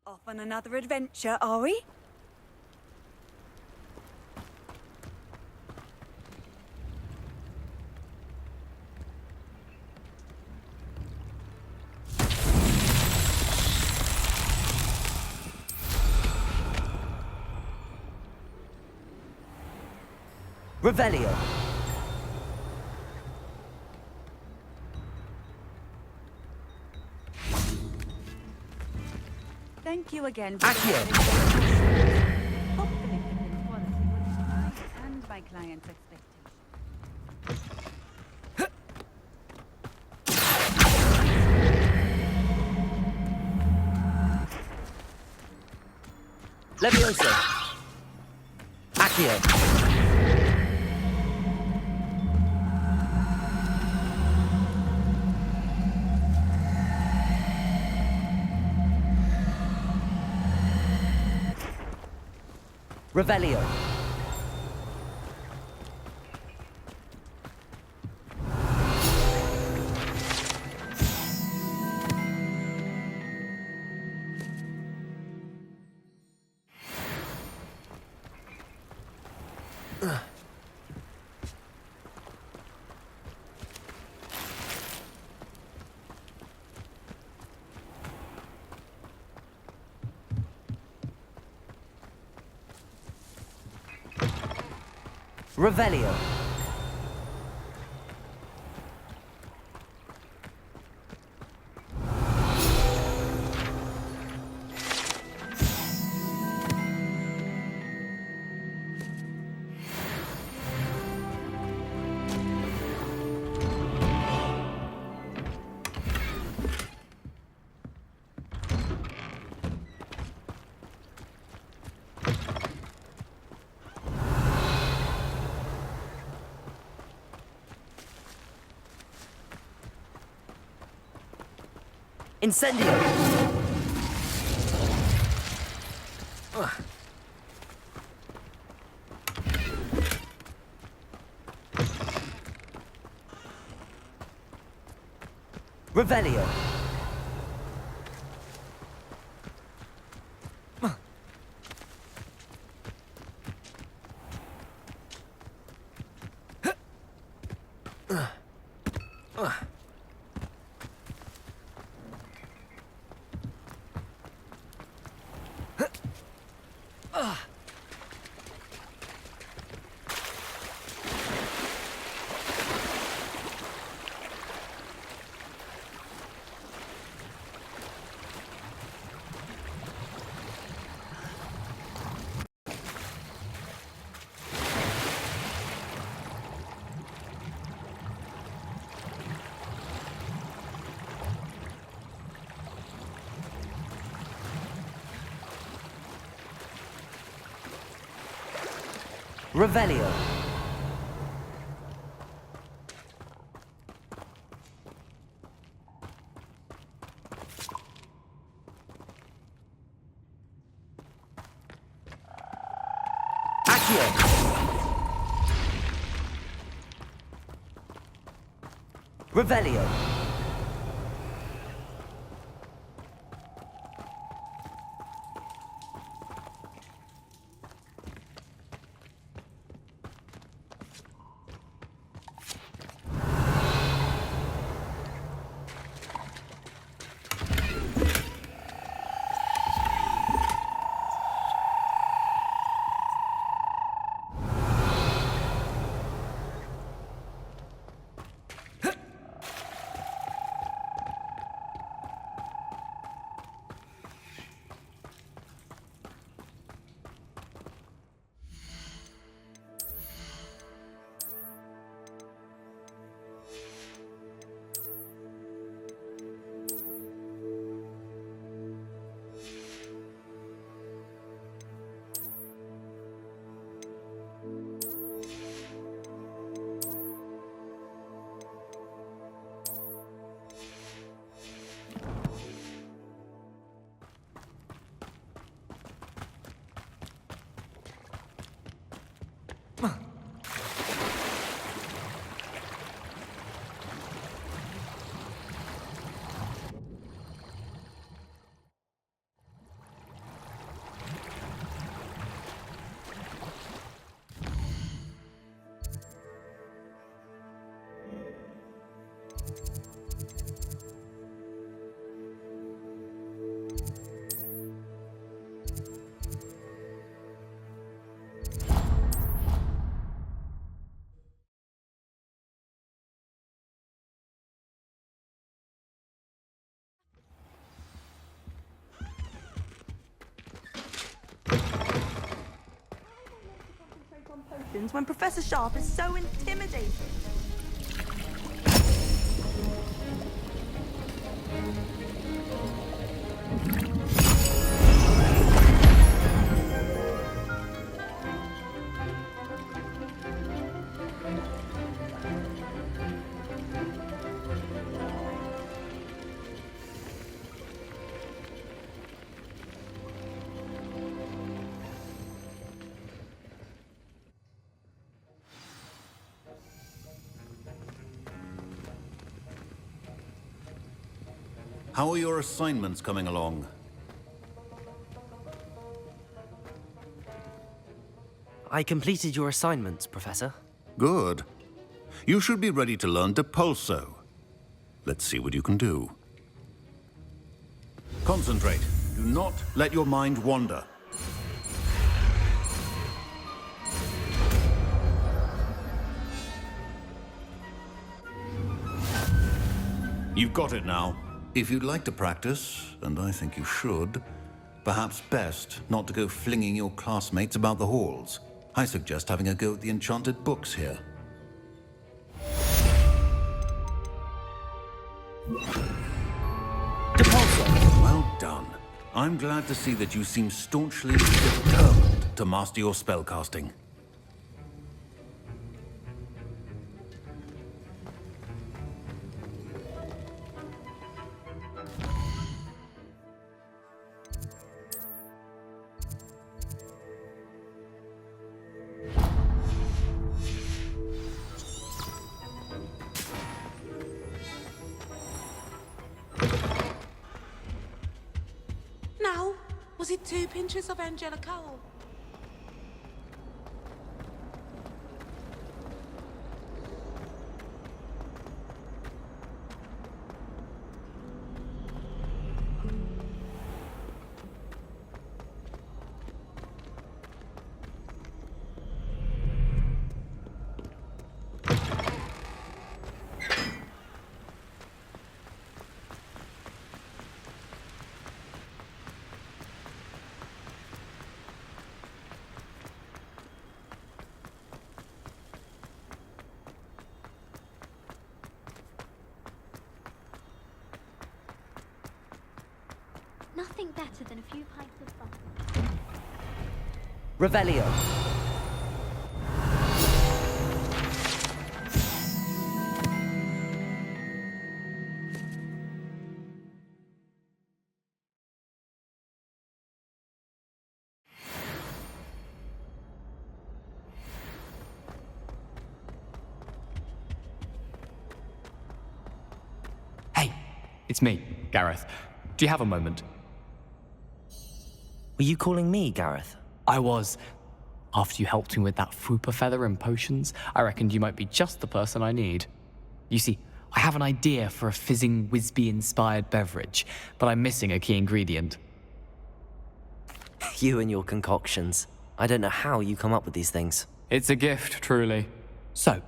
Off on another adventure, are we? Revelio. Thank you again for Accio. hopefully keeping quality with mine and my client's expectations. Levioso. Accio. Revelio. Revelio. Incendio. Revelio. Revelio. Accio. Revelio. happens when Professor Sharp is so intimidating. How are your assignments coming along? I completed your assignments, Professor. Good. You should be ready to learn Depulso. Let's see what you can do. Concentrate. Do not let your mind wander. You've got it now. If you'd like to practice, and I think you should, perhaps best not to go flinging your classmates about the halls. I suggest having a go at the enchanted books here. Depulso! Well done. I'm glad to see that you seem staunchly determined to master your spellcasting. Now, was it 2 pinches of Angelical? Nothing better than a few pints of fun. Revelio. Hey, it's me, Gareth. Do you have a moment? Were you calling me, Gareth? I was. After you helped me with that Fupa feather and potions, I reckoned you might be just the person I need. You see, I have an idea for a fizzing Wisby-inspired beverage, but I'm missing a key ingredient. You and your concoctions. I don't know how you come up with these things. It's a gift, truly. So,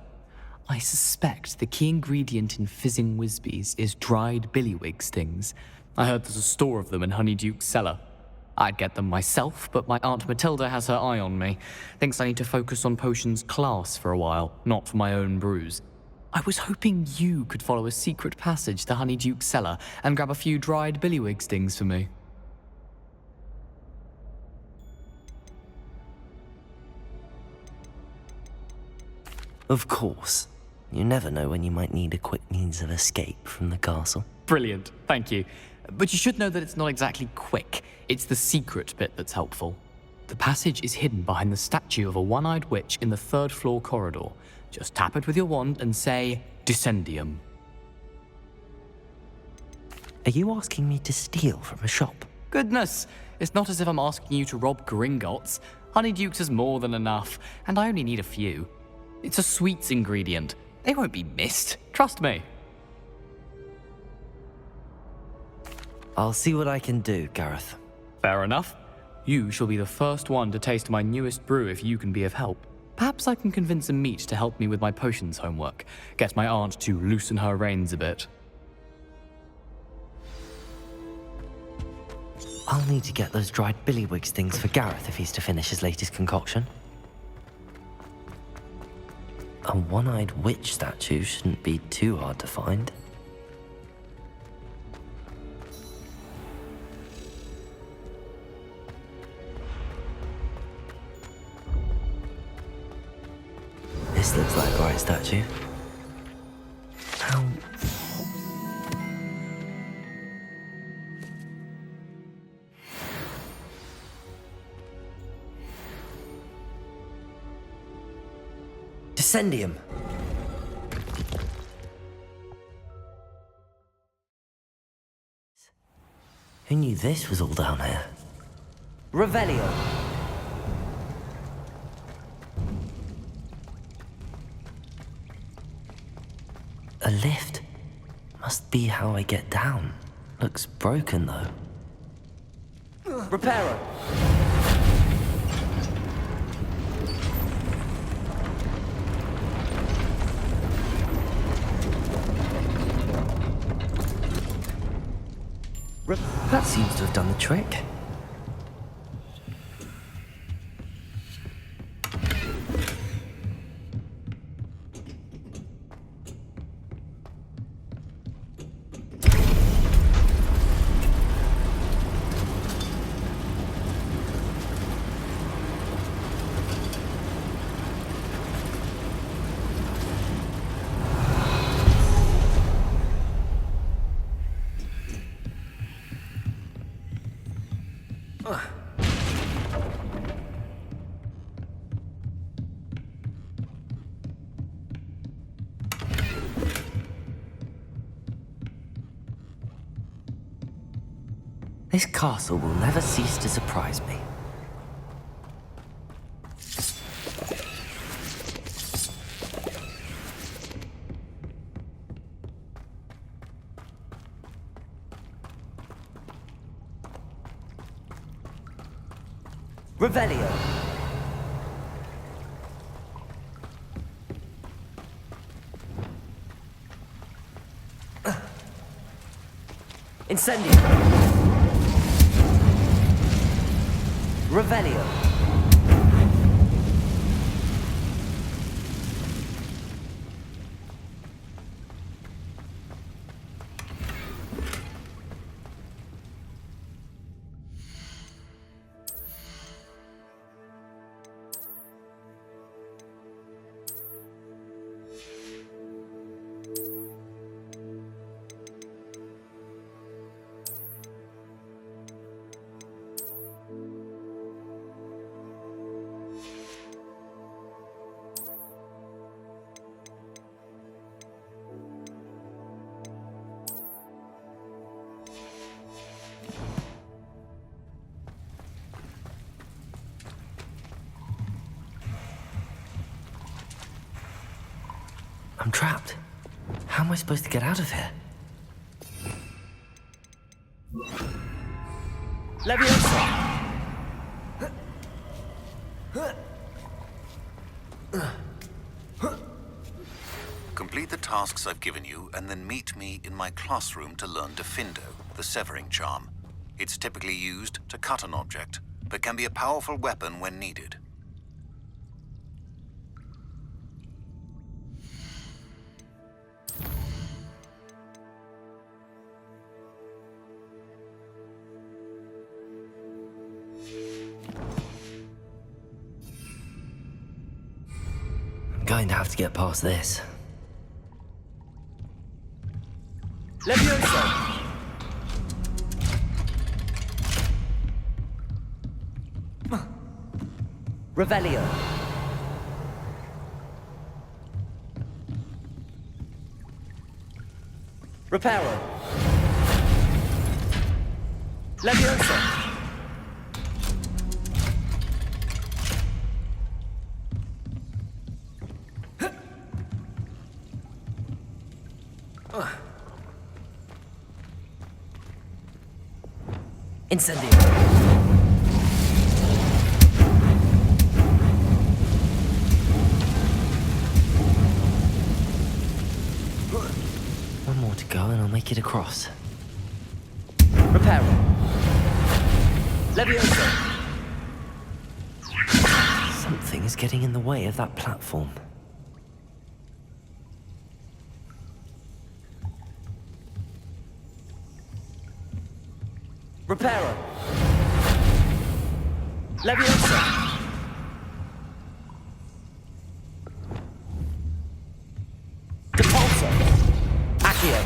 I suspect the key ingredient in fizzing Wisbies is dried billywig stings. I heard there's a store of them in Honeyduke's cellar. I'd get them myself, but my Aunt Matilda has her eye on me. Thinks I need to focus on potions class for a while, not for my own brews. I was hoping you could follow a secret passage to Honeyduke's cellar and grab a few dried billywig stings for me. Of course. You never know when you might need a quick means of escape from the castle. Brilliant, thank you. But you should know that it's not exactly quick. It's the secret bit that's helpful. The passage is hidden behind the statue of a one-eyed witch in the 3rd floor corridor. Just tap it with your wand and say, Descendium. Are you asking me to steal from a shop? Goodness, it's not as if I'm asking you to rob Gringotts. Honeyduke's is more than enough, and I only need a few. It's a sweets ingredient. They won't be missed, trust me. I'll see what I can do, Gareth. Fair enough. You shall be the first one to taste my newest brew if you can be of help. Perhaps I can convince a meat to help me with my potions homework. Get my aunt to loosen her reins a bit. I'll need to get those dried billywig stings for Gareth if he's to finish his latest concoction. A one-eyed witch statue shouldn't be too hard to find. This looks like the right statue. How... Descendium. Who knew this was all down here? Revelio. A lift. Must be how I get down. Looks broken though. Reparo. That seems to have done the trick. This castle will never cease to surprise me. Revelio. Incendio. Revelio. I'm trapped. How am I supposed to get out of here? Leviosa! Complete the tasks I've given you, and then meet me in my classroom to learn Defindo, the severing charm. It's typically used to cut an object, but can be a powerful weapon when needed. I'm going to have to get past this. Leviosa! Revelio. Reparo. Leviosa. Incendio. One more to go and I'll make it across. Reparo. Leviosa. Something is getting in the way of that platform. Reparo. Leviosa. Depulso. Accio.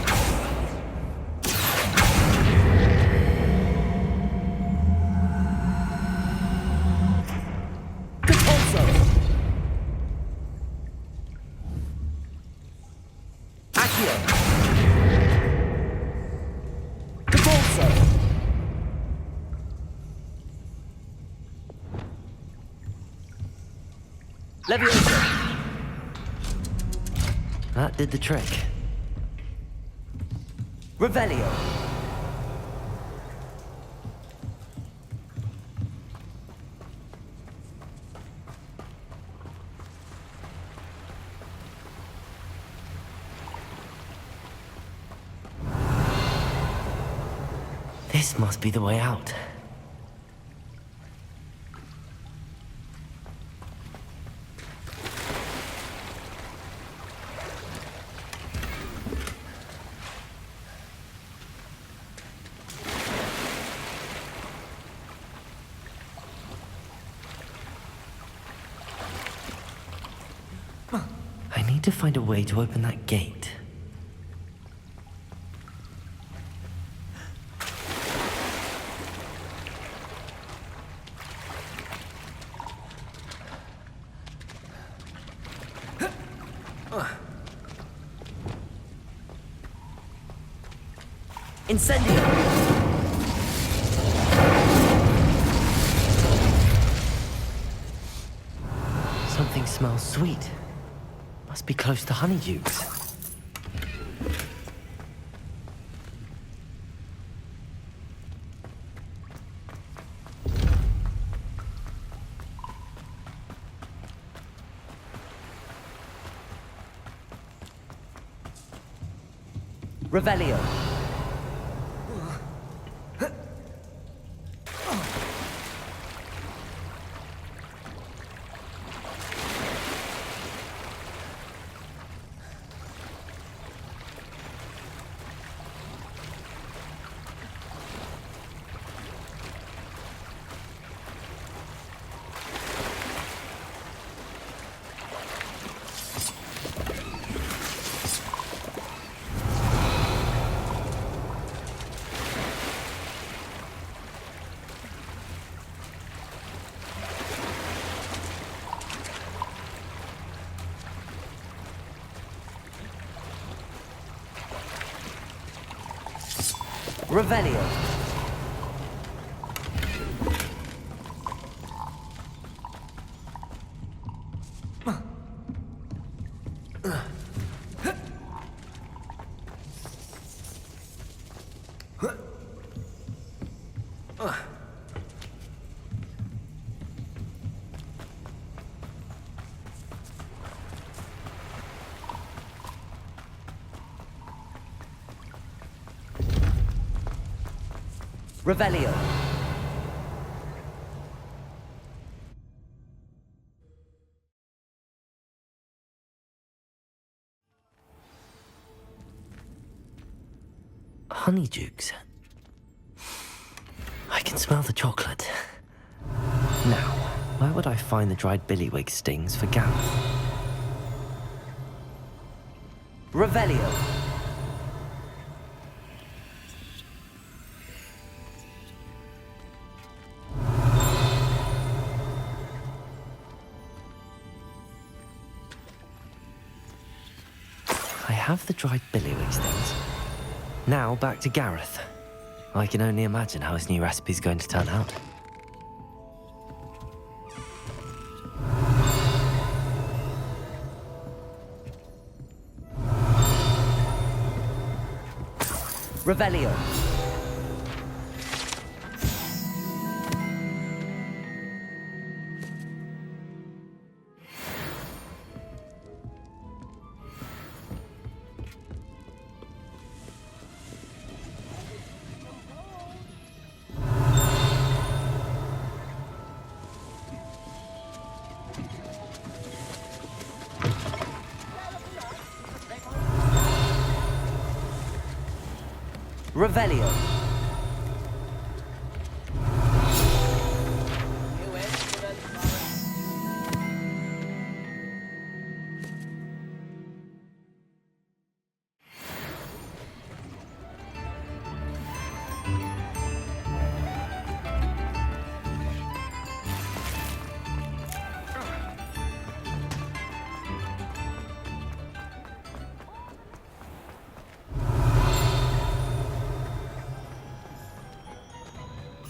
Depulso. Accio. Depulso. Leviosa. That did the trick. Revelio. This must be the way out. I need to find a way to open that gate. Incendio! Something smells sweet. Must be close to honeydukes. Revelio. Revelio. Revelio. Honeydukes. I can smell the chocolate. Now, where would I find the dried billywig stings for Gareth? Revelio. I have the dried billywig stings. Now back to Gareth. I can only imagine how his new recipe's going to turn out. Revelio. Revelio.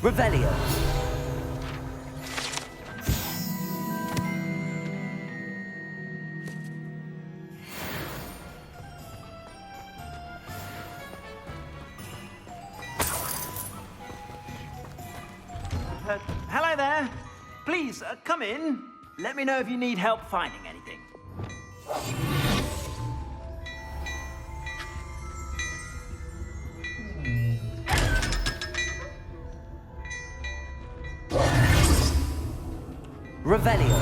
Revelio. Hello there. Please, come in. Let me know if you need help finding anything. Revelio.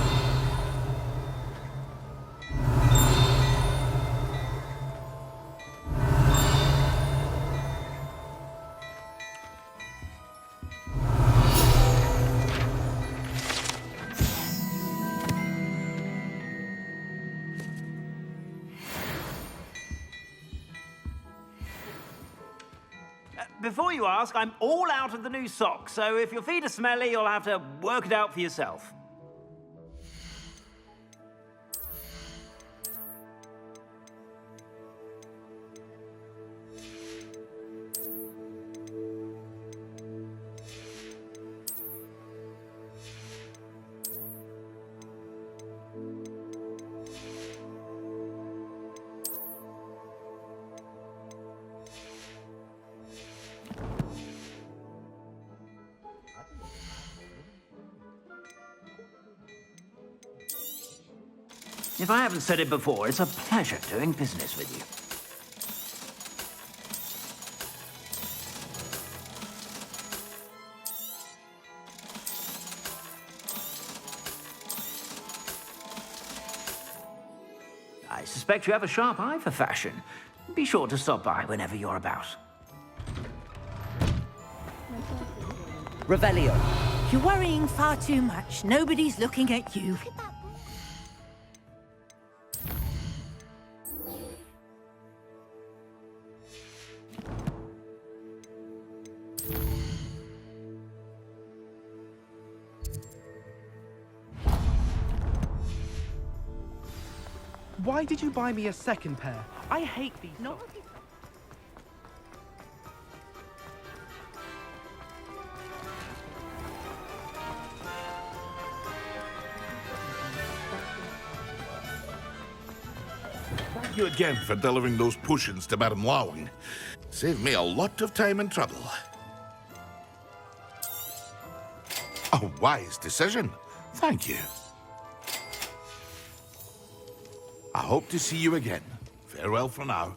Before you ask, I'm all out of the new socks, so if your feet are smelly, you'll have to work it out for yourself. If I haven't said it before, it's a pleasure doing business with you. I suspect you have a sharp eye for fashion. Be sure to stop by whenever you're about. Revelio. You're worrying far too much. Nobody's looking at you. Why did you buy me a second pair? I hate these socks. Thank you again for delivering those potions to Madame Lawing. Saved me a lot of time and trouble. A wise decision. Thank you. I hope to see you again. Farewell for now.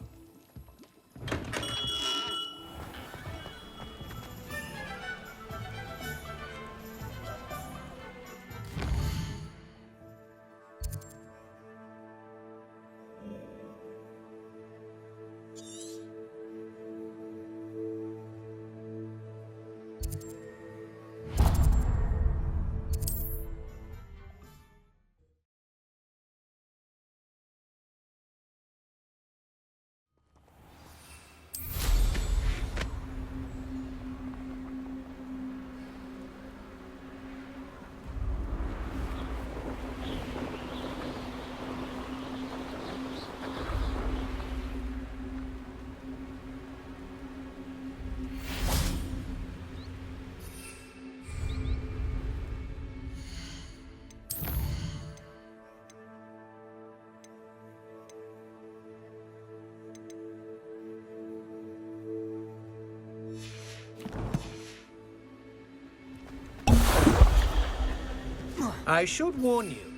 I should warn you.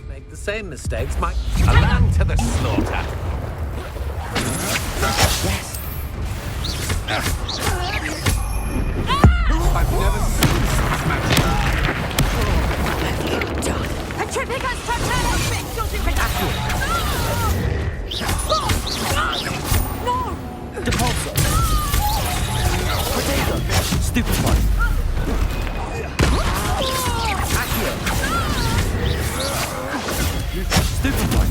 Make the same mistakes might... A lamb to the slaughter! Yes. I've never seen such magic. Petrificus totalis! No! Depulso. Protego. Stupefy. Accio. Stupefy.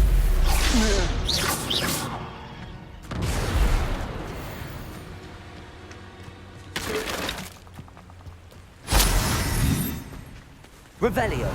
Revelio.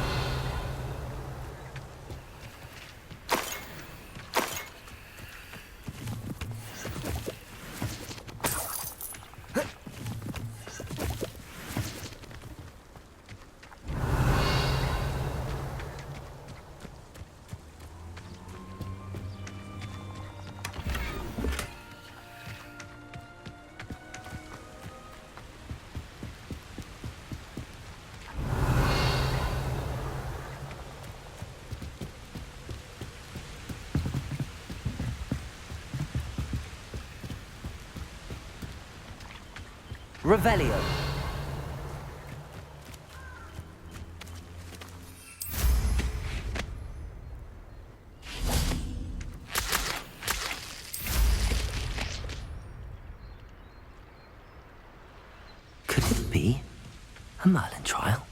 Revelio. Could it be a Merlin trial?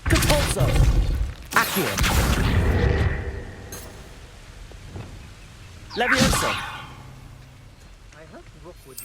Compulso! Accio! Levioso! I hope Rookwood.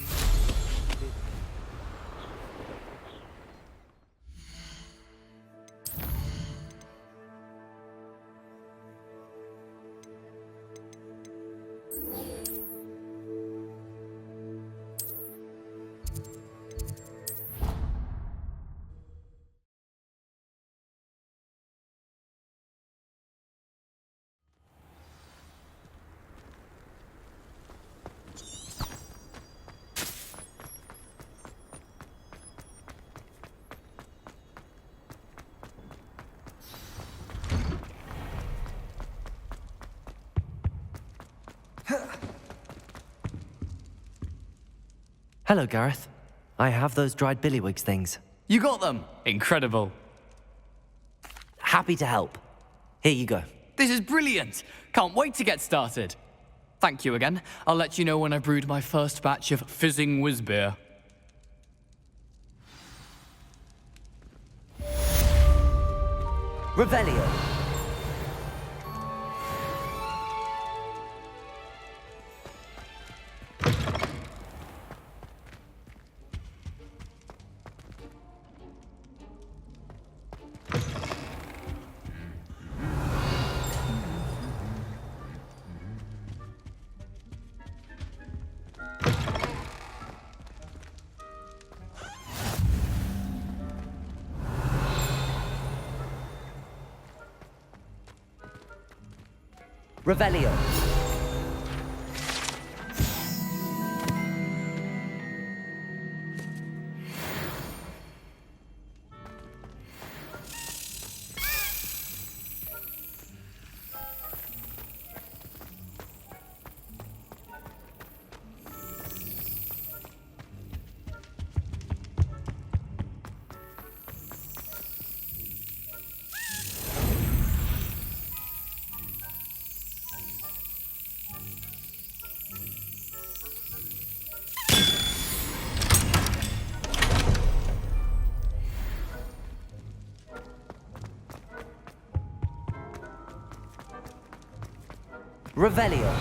Hello, Gareth. I have those dried billywigs things. You got them? Incredible. Happy to help. Here you go. This is brilliant. Can't wait to get started. Thank you again. I'll let you know when I've brewed my first batch of fizzing whiz beer. Revelio. Revelio. Revelio.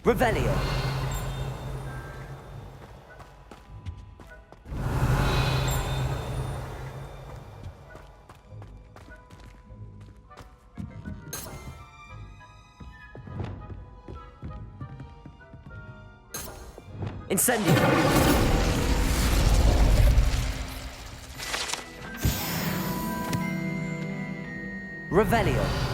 Revelio. Incendio. Revelio.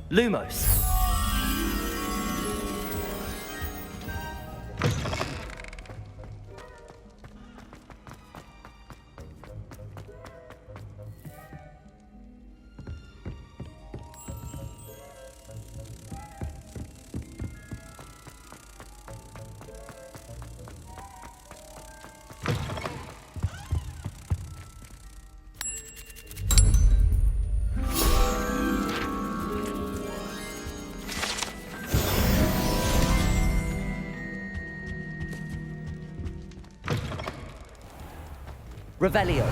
Lumos. Revelio.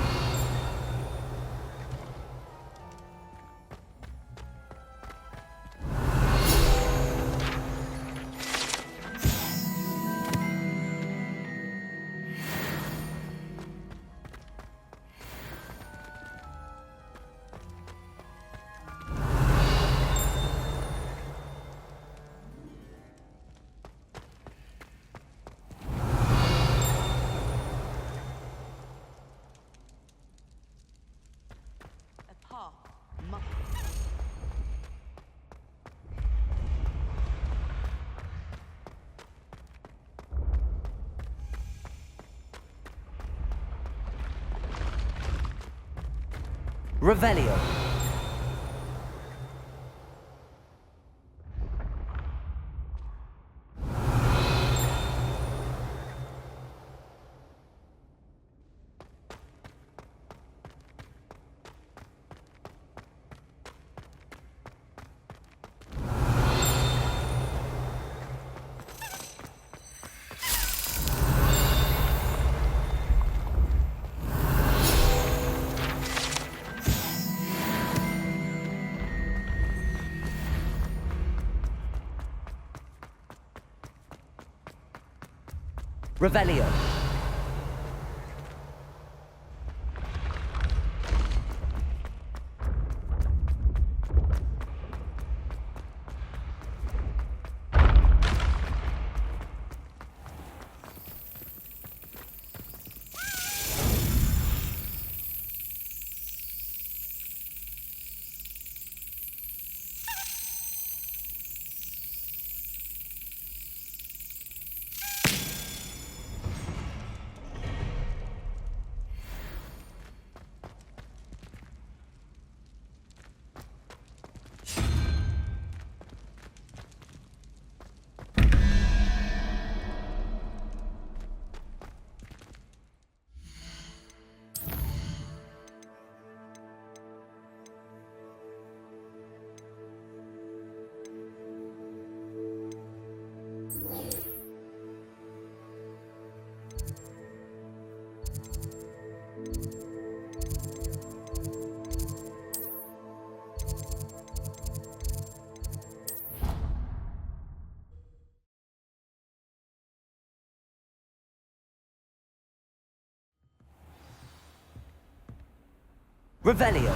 Revelio. Revelio. Revelio.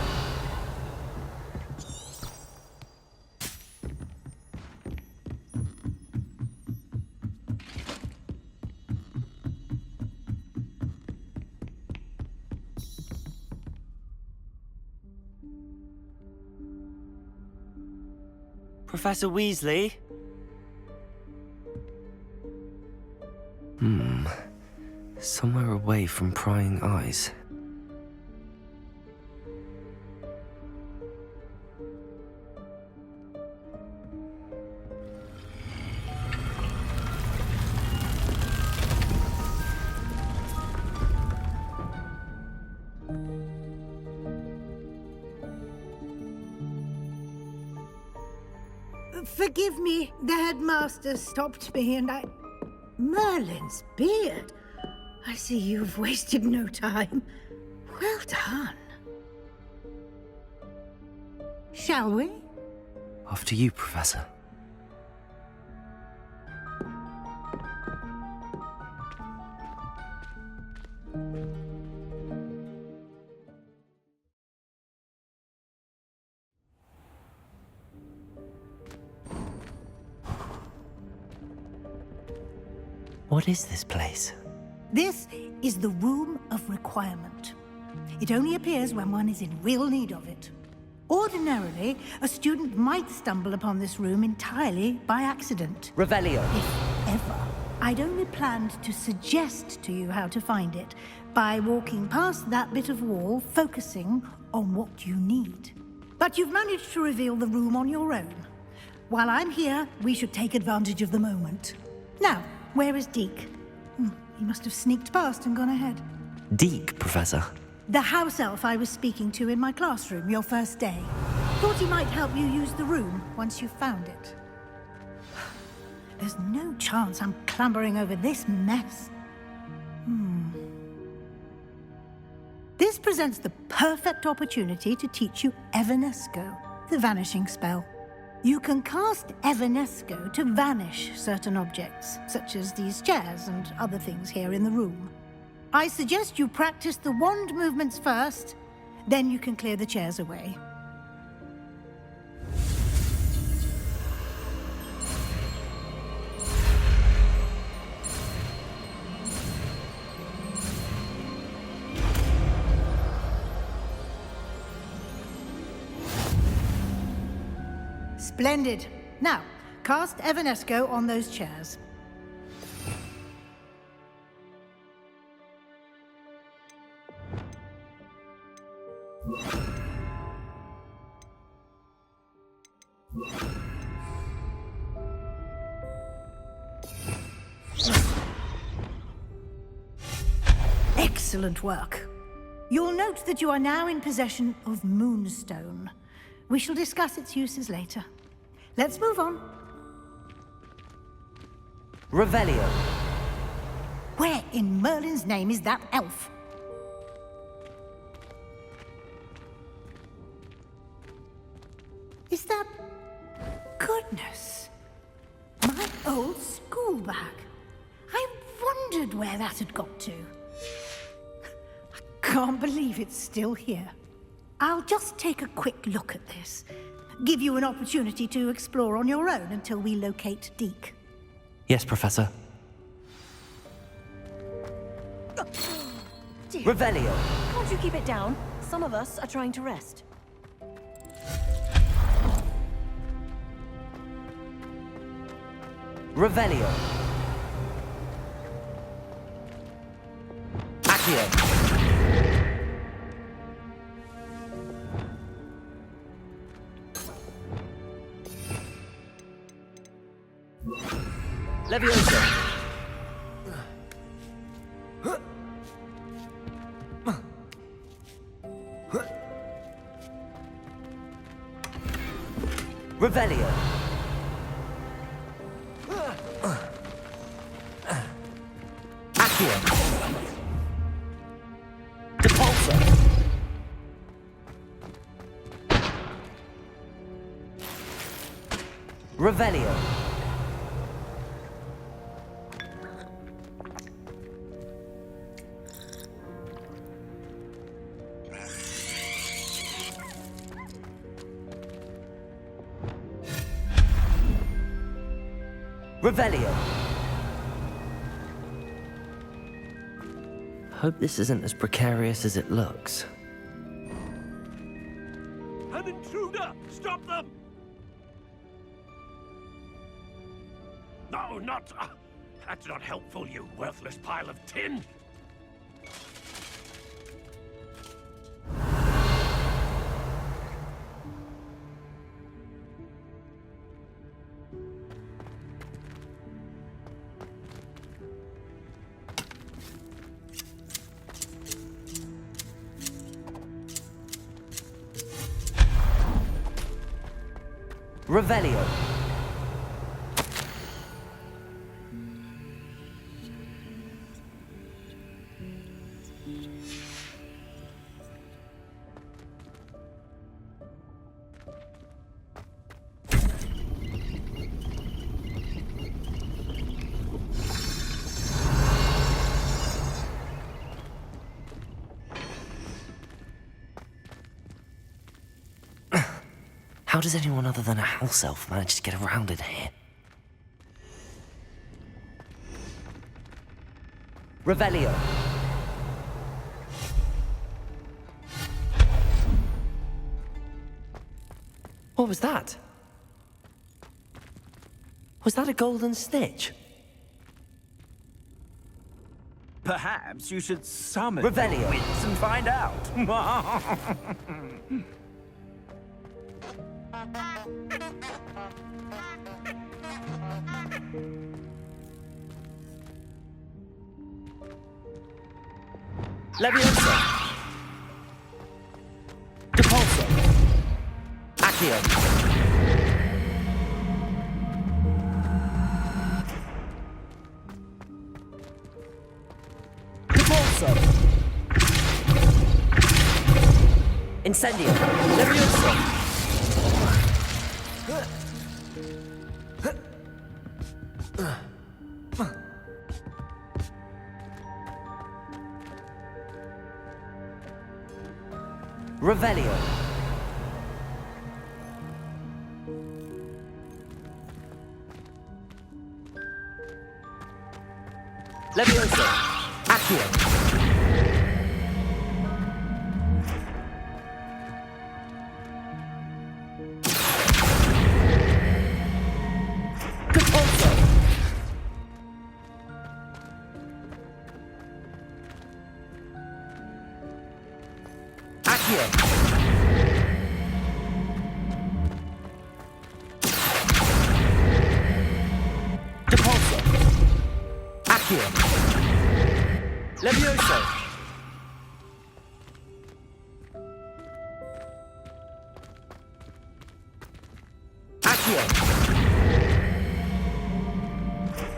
Professor Weasley? Somewhere away from prying eyes. Forgive me, the headmaster stopped me and I... Merlin's beard. I see you've wasted no time. Well done. Shall we? After you, Professor. What is this place? This is the Room of Requirement. It only appears when one is in real need of it. Ordinarily, a student might stumble upon this room entirely by accident. Revelio. If ever. I'd only planned to suggest to you how to find it by walking past that bit of wall, focusing on what you need. But you've managed to reveal the room on your own. While I'm here, we should take advantage of the moment. Now, where is Deke? He must have sneaked past and gone ahead. Deke, Professor. The house elf I was speaking to in my classroom your first day. Thought he might help you use the room once you found it. There's no chance I'm clambering over this mess. This presents the perfect opportunity to teach you Evanesco, the vanishing spell. You can cast Evanesco to vanish certain objects, such as these chairs and other things here in the room. I suggest you practice the wand movements first, then you can clear the chairs away. Splendid. Now, cast Evanesco on those chairs. Excellent work. You'll note that you are now in possession of Moonstone. We shall discuss its uses later. Let's move on. Revelio. Where in Merlin's name is that elf? Is that... Goodness. My old school bag. I wondered where that had got to. I can't believe it's still here. I'll just take a quick look at this. Give you an opportunity to explore on your own until we locate Deke. Yes, Professor. Dear. Revelio. Can't you keep it down? Some of us are trying to rest. Revelio. Accio. Leviosa. Revelio. Accio. Depulso. Revelio. Revelio. Hope this isn't as precarious as it looks. An intruder! Stop them! No, not... that's not helpful, you worthless pile of tin! Revelio. How does anyone other than a house elf manage to get around in here? Revelio. What was that? Was that a golden snitch? Perhaps you should summon Revelio. your wits and find out. Leviosa. Depulso. Accio. Depulso. Incendio. Levioso. Revelio. Levioso. Accio. Levioso. Accio.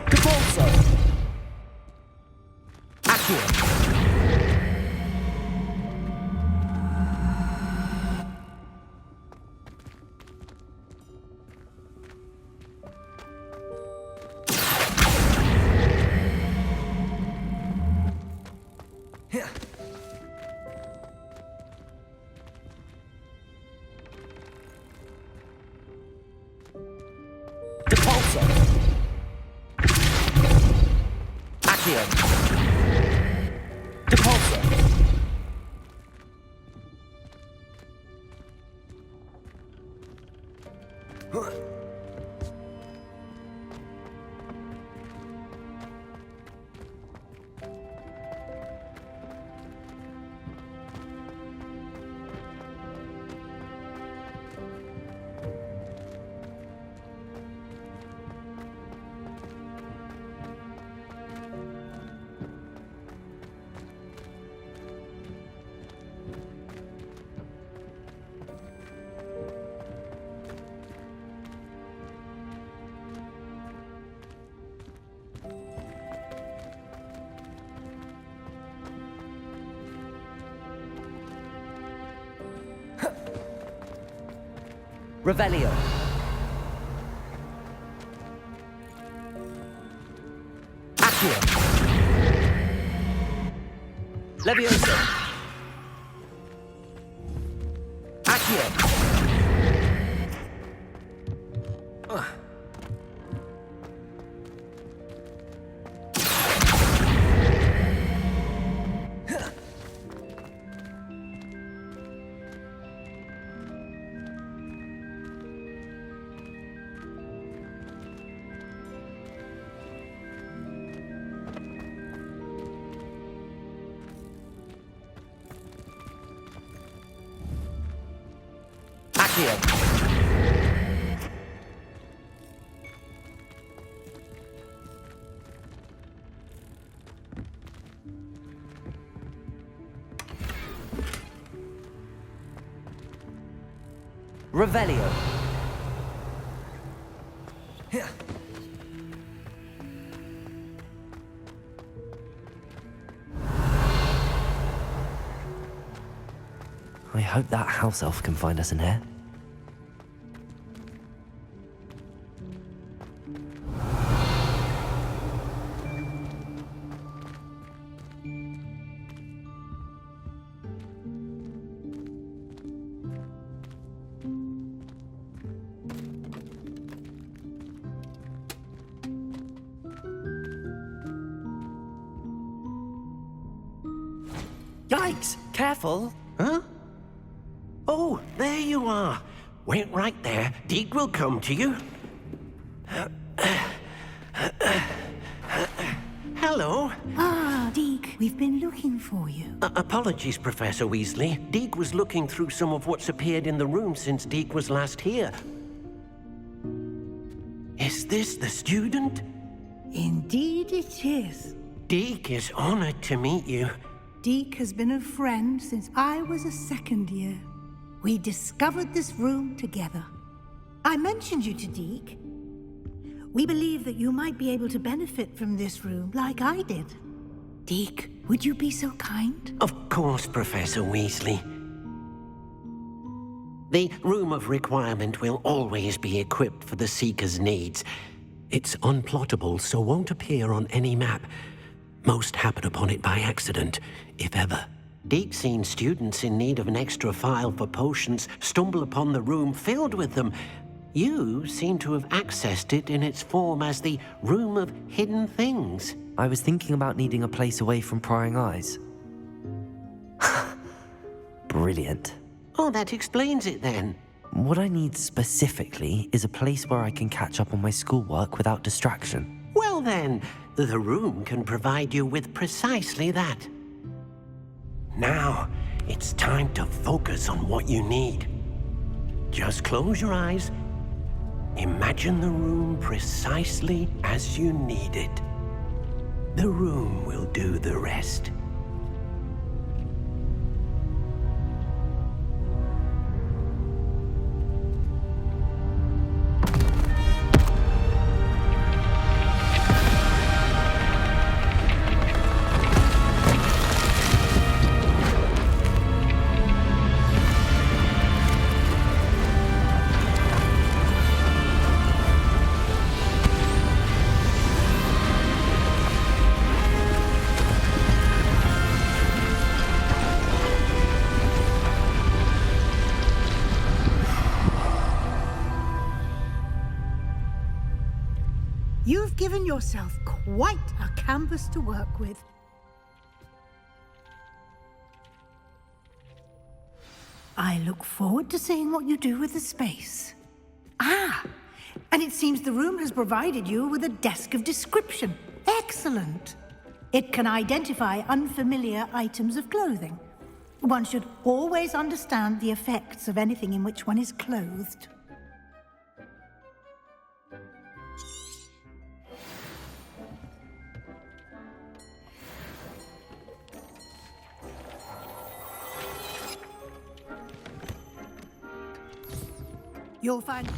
Capolso. Accio. Revelio. Accio. Levioso. Accio. Revelio. I hope that house elf can find us in here. Yikes! Careful! Huh? Oh, there you are. Wait right there. Deke will come to you. Hello. Ah, Deke, we've been looking for you. Apologies, Professor Weasley. Deke was looking through some of what's appeared in the room since Deke was last here. Is this the student? Indeed it is. Deke is honored to meet you. Deke has been a friend since I was a second year. We discovered this room together. I mentioned you to Deke. We believe that you might be able to benefit from this room like I did. Deke, would you be so kind? Of course, Professor Weasley. The room of requirement will always be equipped for the Seeker's needs. It's unplottable, so won't appear on any map. Most happen upon it by accident, if ever. Deke's seen students in need of an extra file for potions stumble upon the room filled with them. You seem to have accessed it in its form as the Room of Hidden Things. I was thinking about needing a place away from prying eyes. Brilliant. Oh, that explains it then. What I need specifically is a place where I can catch up on my schoolwork without distraction. Well then, the room can provide you with precisely that. Now, it's time to focus on what you need. Just close your eyes. Imagine the room precisely as you need it. The room will do the rest. You've given yourself quite a canvas to work with. I look forward to seeing what you do with the space. Ah, and it seems the room has provided you with a desk of description. Excellent. It can identify unfamiliar items of clothing. One should always understand the effects of anything in which one is clothed. You'll find...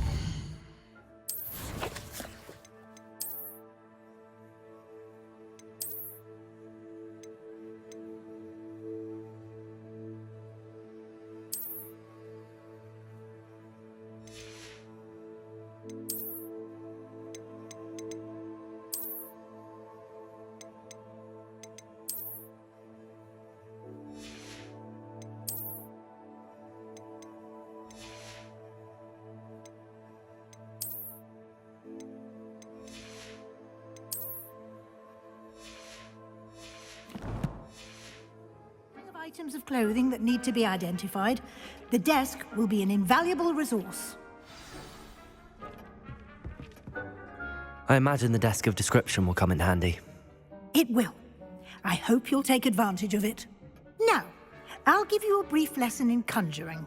items of clothing that need to be identified, the desk will be an invaluable resource. I imagine the desk of description will come in handy. It will. I hope you'll take advantage of it. Now, I'll give you a brief lesson in conjuring.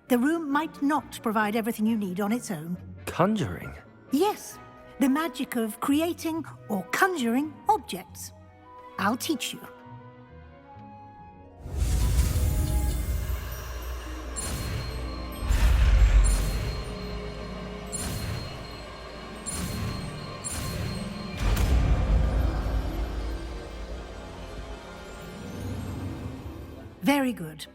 The room might not provide everything you need on its own. Conjuring? Yes, the magic of creating or conjuring objects. I'll teach you. Very good.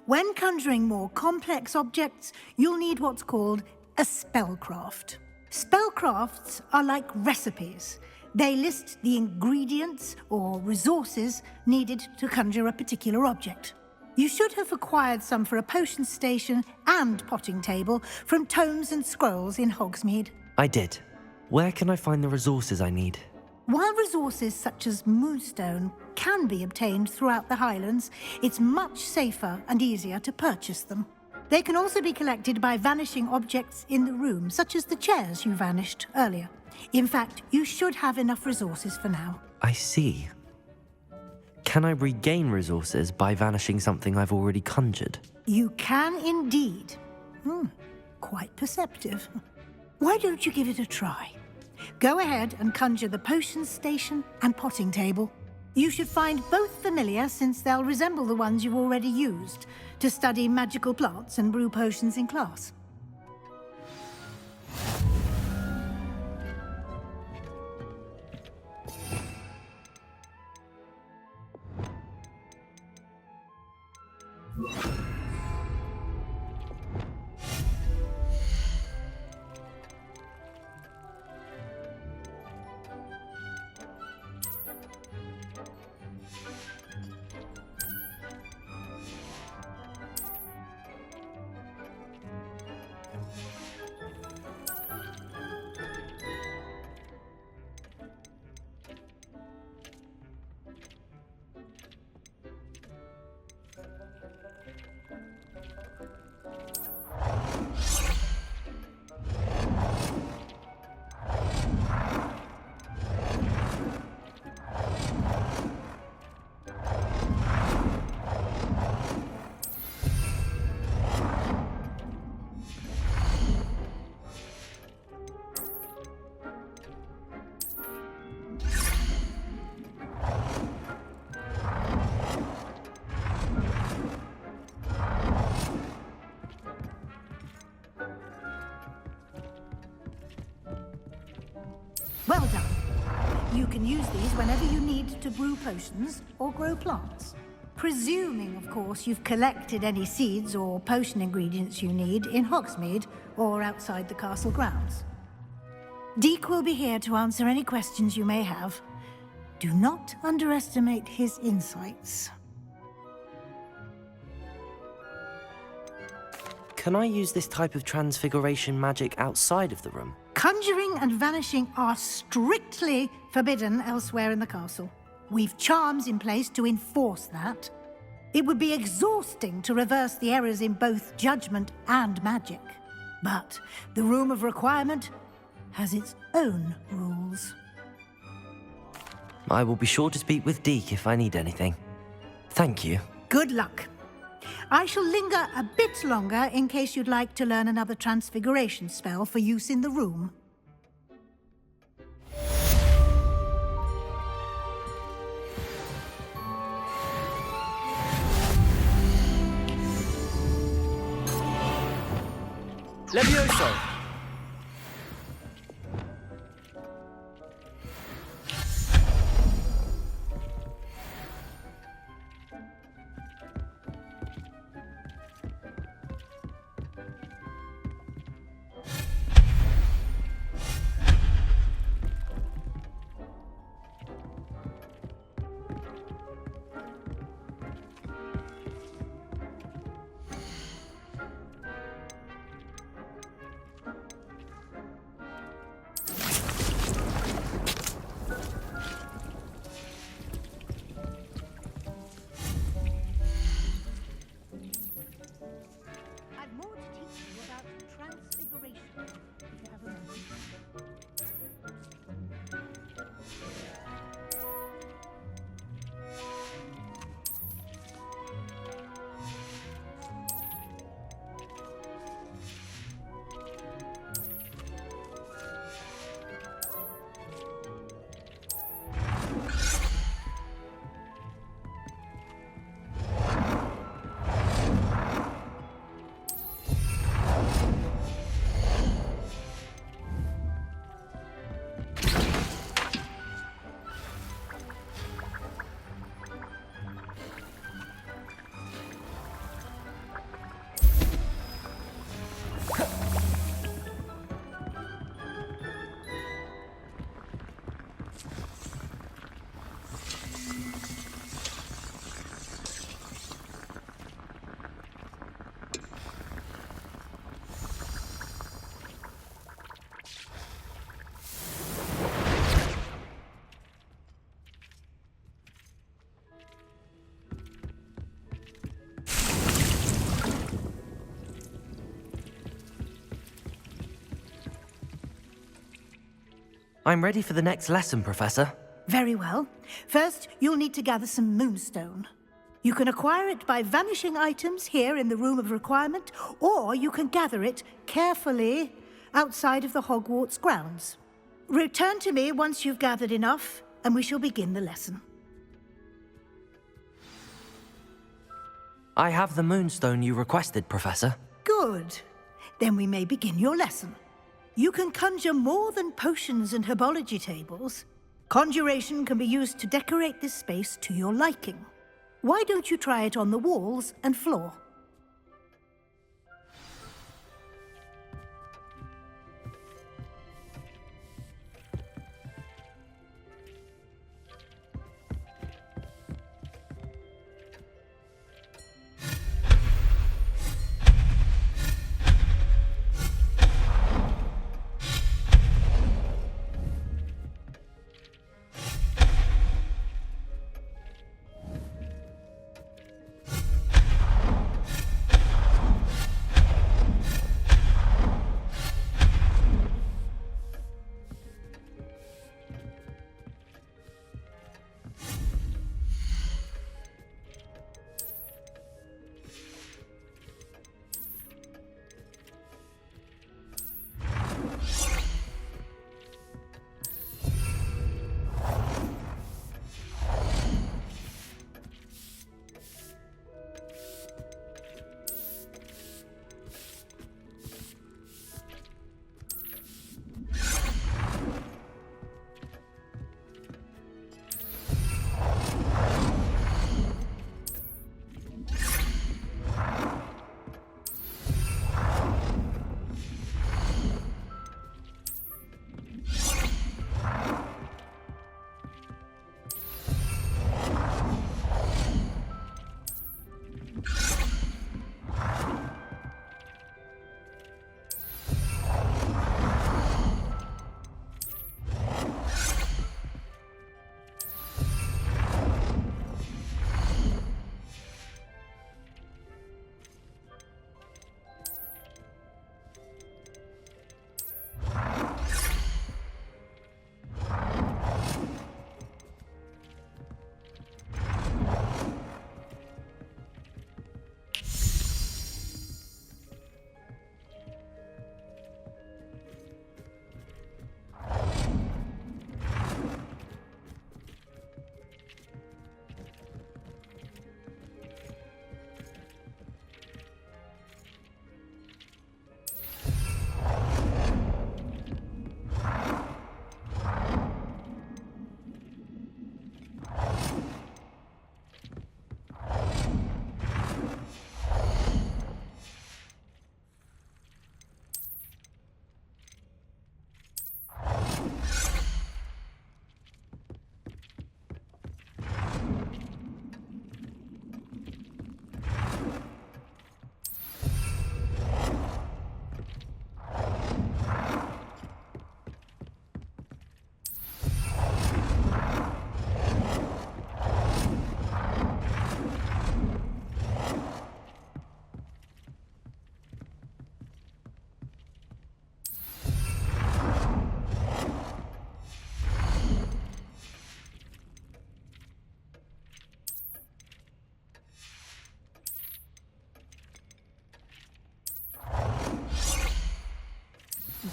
When conjuring more complex objects, you'll need what's called a spellcraft. Spellcrafts are like recipes. They list the ingredients or resources needed to conjure a particular object. You should have acquired some for a potion station and potting table from tomes and scrolls in Hogsmeade. I did. Where can I find the resources I need? While resources such as moonstone can be obtained throughout the Highlands, it's much safer and easier to purchase them. They can also be collected by vanishing objects in the room, such as the chairs you vanished earlier. In fact, you should have enough resources for now. I see. Can I regain resources by vanishing something I've already conjured? You can indeed. Quite perceptive. Why don't you give it a try? Go ahead and conjure the potion station and potting table. You should find both familiar, since they'll resemble the ones you've already used to study magical plants and brew potions in class. Well done. You can use these whenever you need to brew potions or grow plants. Presuming, of course, you've collected any seeds or potion ingredients you need in Hogsmeade or outside the castle grounds. Deke will be here to answer any questions you may have. Do not underestimate his insights. Can I use this type of transfiguration magic outside of the room? Conjuring and vanishing are strictly forbidden elsewhere in the castle. We've charms in place to enforce that. It would be exhausting to reverse the errors in both judgment and magic. But the Room of Requirement has its own rules. I will be sure to speak with Deke if I need anything. Thank you. Good luck. I shall linger a bit longer in case you'd like to learn another transfiguration spell for use in the room. Levioso! I've more to teach you about transfiguration, if you have a moment. I'm ready for the next lesson, Professor. Very well. First, you'll need to gather some moonstone. You can acquire it by vanishing items here in the Room of Requirement, or you can gather it carefully outside of the Hogwarts grounds. Return to me once you've gathered enough, and we shall begin the lesson. I have the moonstone you requested, Professor. Good. Then we may begin your lesson. You can conjure more than potions and herbology tables. Conjuration can be used to decorate this space to your liking. Why don't you try it on the walls and floor?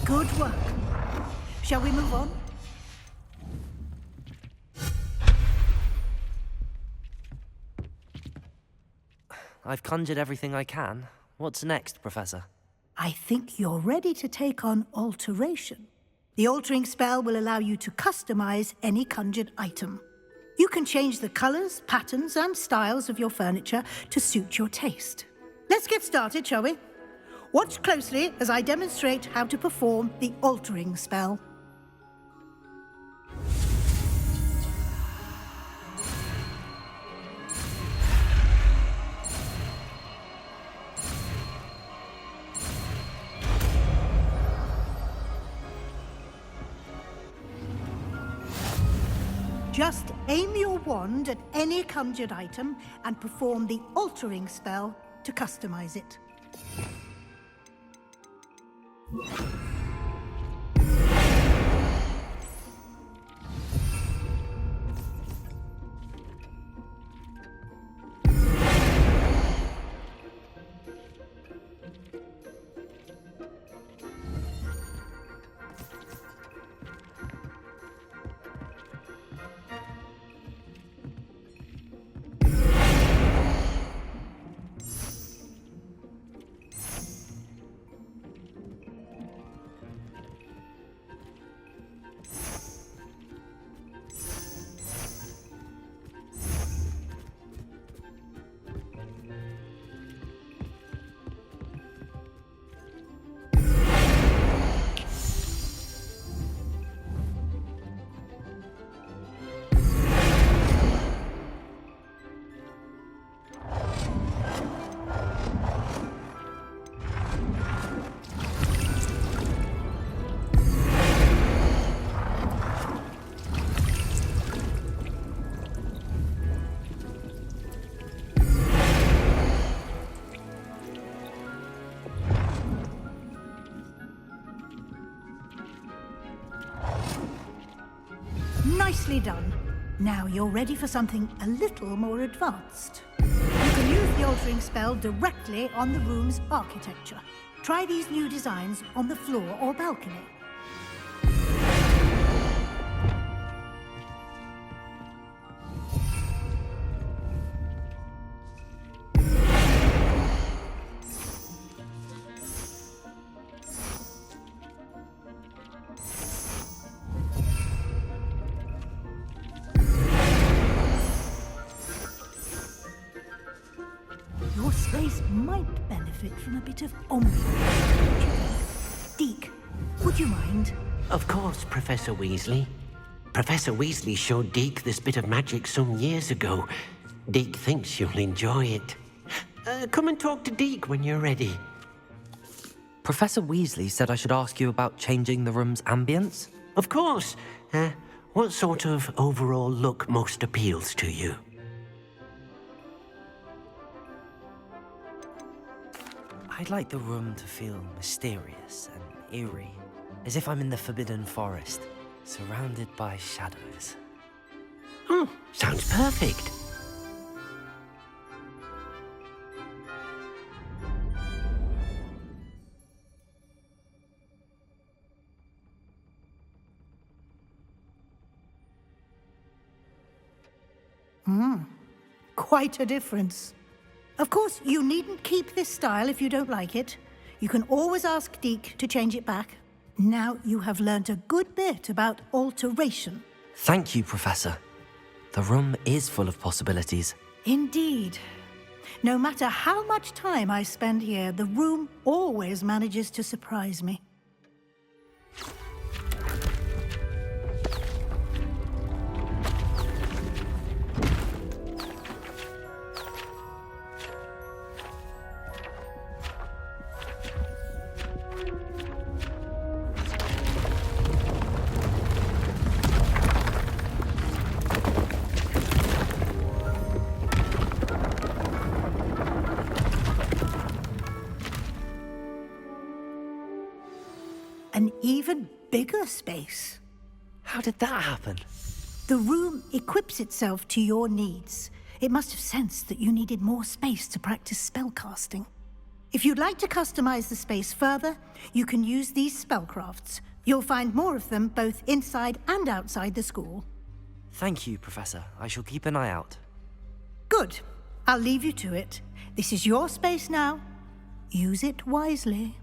Good work. Shall we move on? I've conjured everything I can. What's next, Professor? I think you're ready to take on alteration. The altering spell will allow you to customize any conjured item. You can change the colors, patterns, and styles of your furniture to suit your taste. Let's get started, shall we? Watch closely as I demonstrate how to perform the altering spell. Just aim your wand at any conjured item and perform the altering spell to customize it. Nicely done. Now you're ready for something a little more advanced. You can use the altering spell directly on the room's architecture. Try these new designs on the floor or balcony. Your space might benefit from a bit of ambiance. Deke, would you mind? Of course, Professor Weasley. Professor Weasley showed Deke this bit of magic some years ago. Deke thinks you'll enjoy it. Come and talk to Deke when you're ready. Professor Weasley said I should ask you about changing the room's ambience? Of course. What sort of overall look most appeals to you? I'd like the room to feel mysterious and eerie, as if I'm in the Forbidden Forest, surrounded by shadows. Oh, sounds perfect. Quite a difference. Of course, you needn't keep this style if you don't like it. You can always ask Deke to change it back. Now you have learnt a good bit about alteration. Thank you, Professor. The room is full of possibilities. Indeed. No matter how much time I spend here, the room always manages to surprise me. An even bigger space. How did that happen? The room equips itself to your needs. It must have sensed that you needed more space to practice spellcasting. If you'd like to customize the space further, you can use these spellcrafts. You'll find more of them both inside and outside the school. Thank you, Professor. I shall keep an eye out. Good. I'll leave you to it. This is your space now. Use it wisely.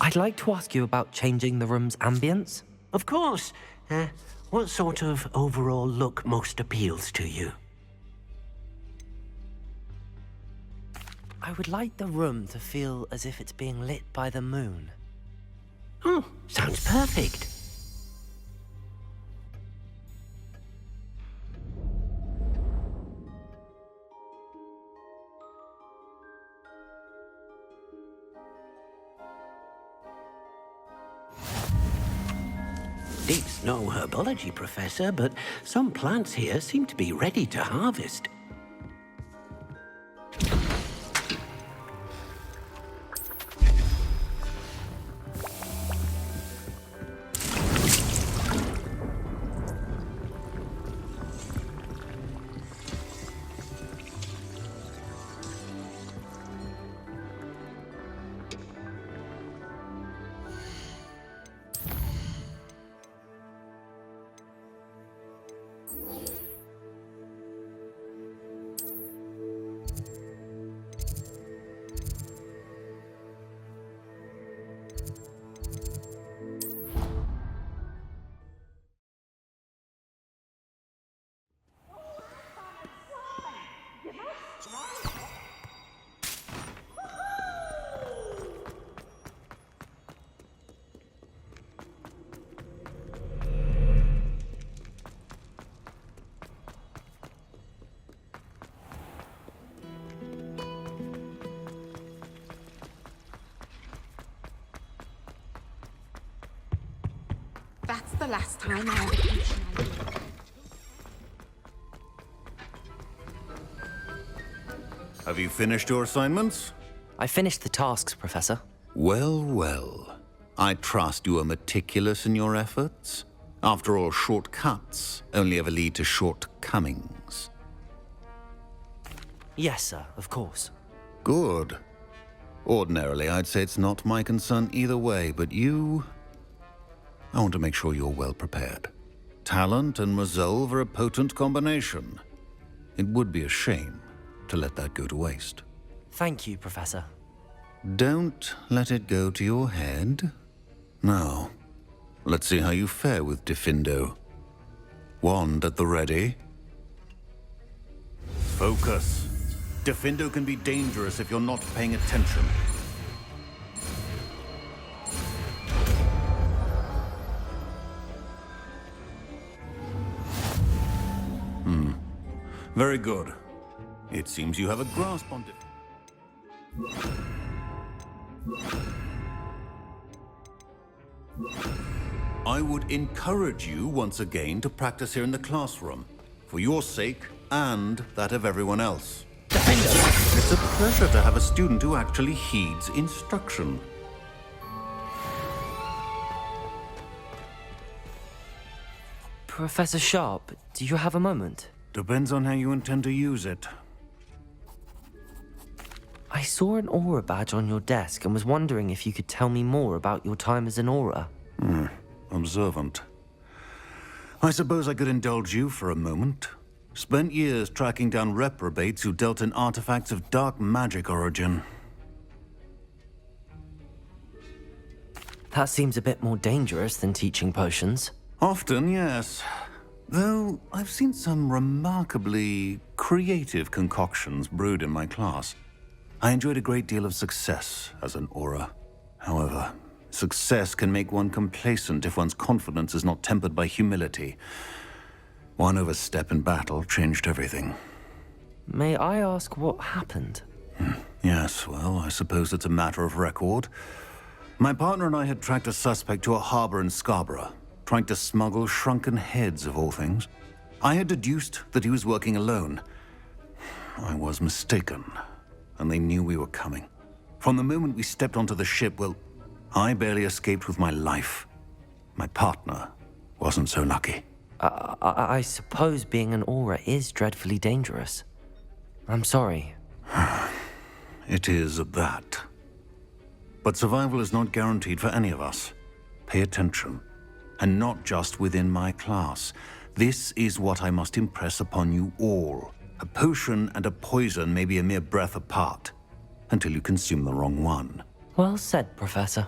I'd like to ask you about changing the room's ambience. Of course. What sort of overall look most appeals to you? I would like the room to feel as if it's being lit by the moon. Oh, sounds perfect. Deep snow herbology, Professor, but some plants here seem to be ready to harvest. That's the last time I ever teach an idea. Have you finished your assignments? I finished the tasks, Professor. Well, well. I trust you are meticulous in your efforts. After all, shortcuts only ever lead to shortcomings. Yes, sir, of course. Good. Ordinarily, I'd say it's not my concern either way, but you... I want to make sure you're well prepared. Talent and resolve are a potent combination. It would be a shame to let that go to waste. Thank you, Professor. Don't let it go to your head. Now, let's see how you fare with Diffindo. Wand at the ready. Focus. Diffindo can be dangerous if you're not paying attention. Very good. It seems you have a grasp on I would encourage you once again to practice here in the classroom, for your sake and that of everyone else. It's a pleasure to have a student who actually heeds instruction. Professor Sharp, do you have a moment? Depends on how you intend to use it. I saw an aura badge on your desk and was wondering if you could tell me more about your time as an aura. Observant. I suppose I could indulge you for a moment. Spent years tracking down reprobates who dealt in artifacts of dark magic origin. That seems a bit more dangerous than teaching potions. Often, yes. Though I've seen some remarkably creative concoctions brewed in my class. I enjoyed a great deal of success as an aura. However, success can make one complacent if one's confidence is not tempered by humility. One overstep in battle changed everything. May I ask what happened? Yes, well, I suppose it's a matter of record. My partner and I had tracked a suspect to a harbor in Scarborough, trying to smuggle shrunken heads of all things. I had deduced that he was working alone. I was mistaken, and they knew we were coming. From the moment we stepped onto the ship, well, I barely escaped with my life. My partner wasn't so lucky. I suppose being an aura is dreadfully dangerous. I'm sorry. It is at that. But survival is not guaranteed for any of us. Pay attention. And not just within my class. This is what I must impress upon you all. A potion and a poison may be a mere breath apart, until you consume the wrong one. Well said, Professor.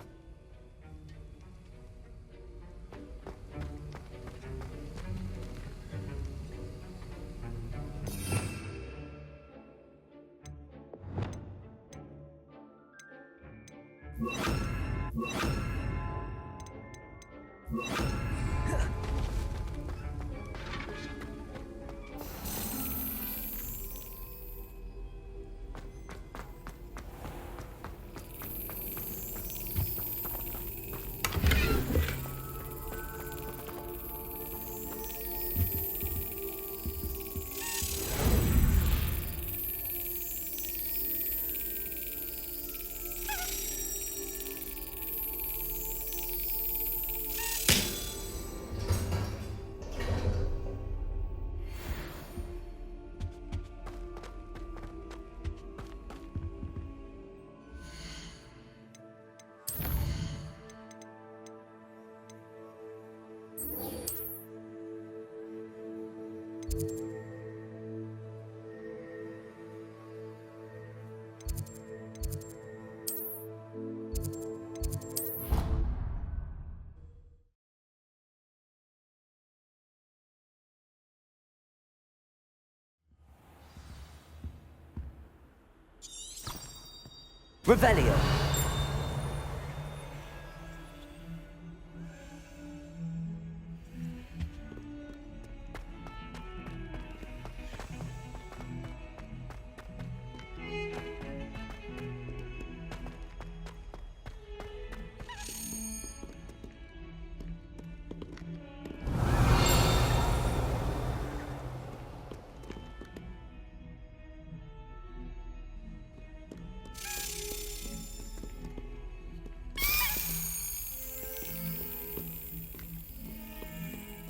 Revelio.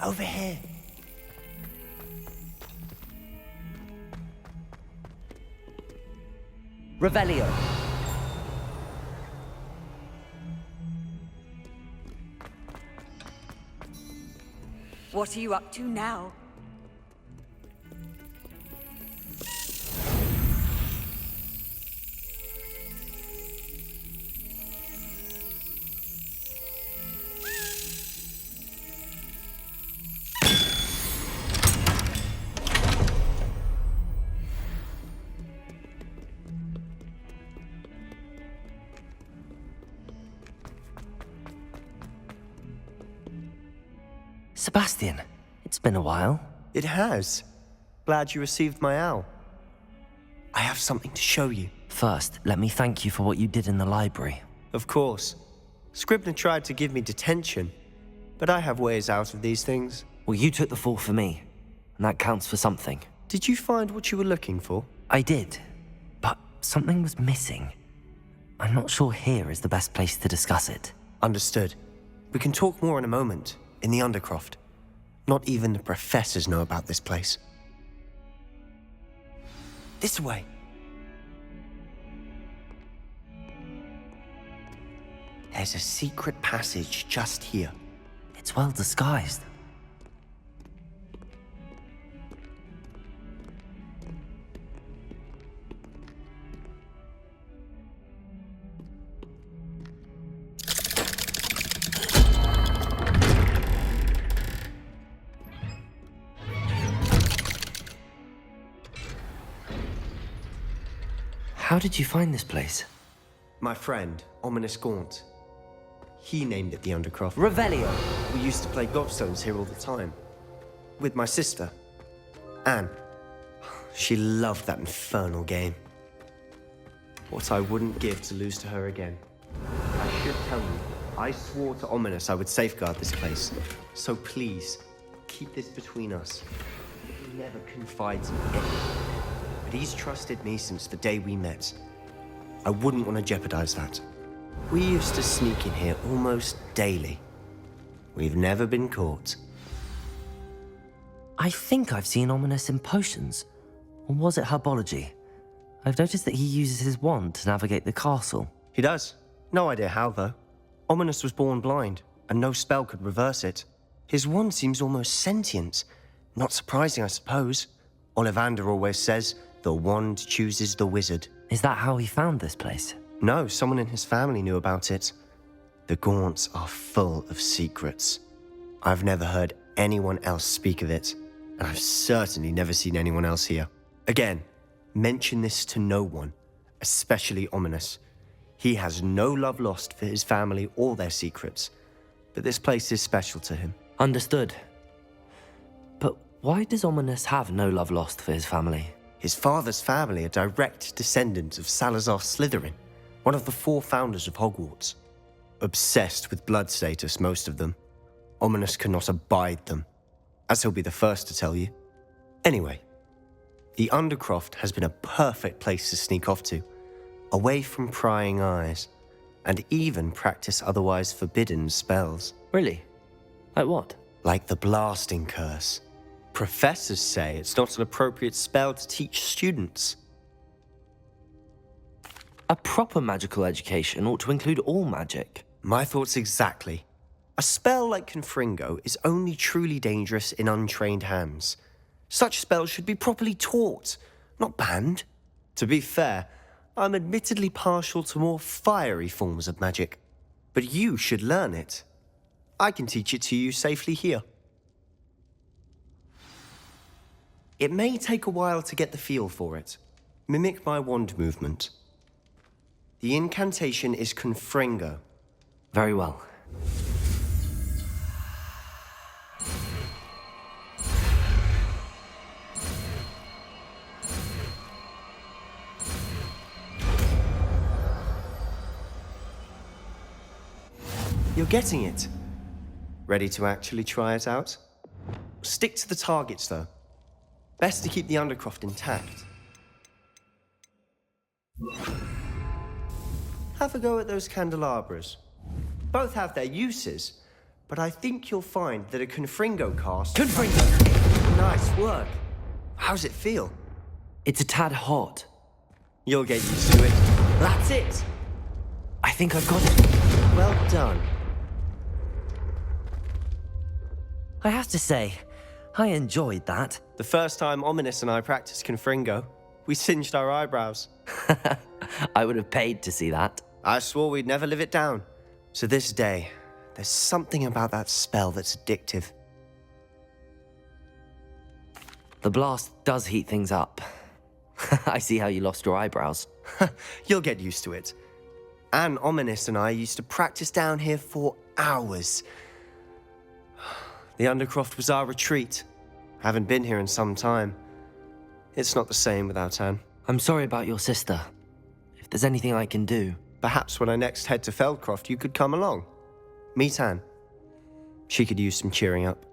Over here. Revelio. What are you up to now? Sebastian, it's been a while. It has. Glad you received my owl. I have something to show you. First, let me thank you for what you did in the library. Of course. Scribner tried to give me detention, but I have ways out of these things. Well, you took the fall for me, and that counts for something. Did you find what you were looking for? I did, but something was missing. I'm not sure here is the best place to discuss it. Understood. We can talk more in a moment, in the Undercroft. Not even the professors know about this place. This way. There's a secret passage just here. It's well disguised. How did you find this place? My friend, Ominous Gaunt. He named it the Undercroft. Revelio! We used to play gobstones here all the time. With my sister, Anne. She loved that infernal game. What I wouldn't give to lose to her again. I should tell you, I swore to Ominous I would safeguard this place. So please, keep this between us. He never confides in anyone. But he's trusted me since the day we met. I wouldn't want to jeopardize that. We used to sneak in here almost daily. We've never been caught. I think I've seen Ominous in potions. Or was it herbology? I've noticed that he uses his wand to navigate the castle. He does. No idea how, though. Ominous was born blind, and no spell could reverse it. His wand seems almost sentient. Not surprising, I suppose. Ollivander always says, the wand chooses the wizard. Is that how he found this place? No, someone in his family knew about it. The Gaunts are full of secrets. I've never heard anyone else speak of it, and I've certainly never seen anyone else here. Again, mention this to no one, especially Ominous. He has no love lost for his family or their secrets, but this place is special to him. Understood. But why does Ominous have no love lost for his family? His father's family are direct descendants of Salazar Slytherin, one of the 4 founders of Hogwarts. Obsessed with blood status, most of them. Ominous cannot abide them, as he'll be the first to tell you. Anyway, the Undercroft has been a perfect place to sneak off to, away from prying eyes, and even practice otherwise forbidden spells. Really? Like what? Like the blasting curse. Professors say it's not an appropriate spell to teach students. A proper magical education ought to include all magic. My thoughts exactly. A spell like Confringo is only truly dangerous in untrained hands. Such spells should be properly taught, not banned. To be fair, I'm admittedly partial to more fiery forms of magic. But you should learn it. I can teach it to you safely here. It may take a while to get the feel for it. Mimic my wand movement. The incantation is Confringo. Very well. You're getting it. Ready to actually try it out? Stick to the targets, though. Best to keep the Undercroft intact. Have a go at those candelabras. Both have their uses, but I think you'll find that a Confringo cast... Confringo! Nice work. How's it feel? It's a tad hot. You'll get used to it. That's it! I think I've got it. Well done. I have to say, I enjoyed that. The first time Ominous and I practiced Confringo, we singed our eyebrows. I would have paid to see that. I swore we'd never live it down. To this day, there's something about that spell that's addictive. The blast does heat things up. I see how you lost your eyebrows. You'll get used to it. Anne, Ominous and I used to practice down here for hours. The Undercroft was our retreat. Haven't been here in some time. It's not the same without Anne. I'm sorry about your sister. If there's anything I can do... Perhaps when I next head to Feldcroft, you could come along. Meet Anne. She could use some cheering up.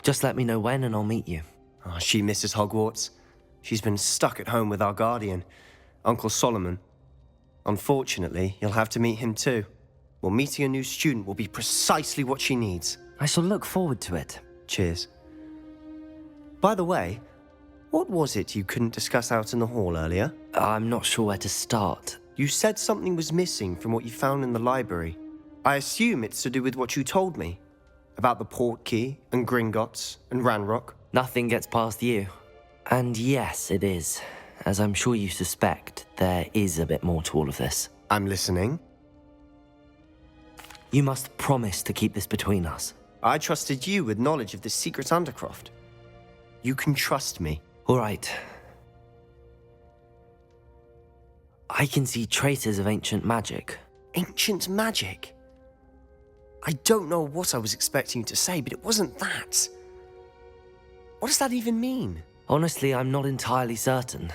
Just let me know when and I'll meet you. Oh, she misses Hogwarts. She's been stuck at home with our guardian, Uncle Solomon. Unfortunately, you'll have to meet him too. Well, meeting a new student will be precisely what she needs. I shall look forward to it. Cheers. By the way, what was it you couldn't discuss out in the hall earlier? I'm not sure where to start. You said something was missing from what you found in the library. I assume it's to do with what you told me. About the Portkey and Gringotts and Ranrock. Nothing gets past you. And yes, it is. As I'm sure you suspect, there is a bit more to all of this. I'm listening. You must promise to keep this between us. I trusted you with knowledge of the secret Undercroft. You can trust me. All right. I can see traces of ancient magic. Ancient magic? I don't know what I was expecting you to say, but it wasn't that. What does that even mean? Honestly, I'm not entirely certain.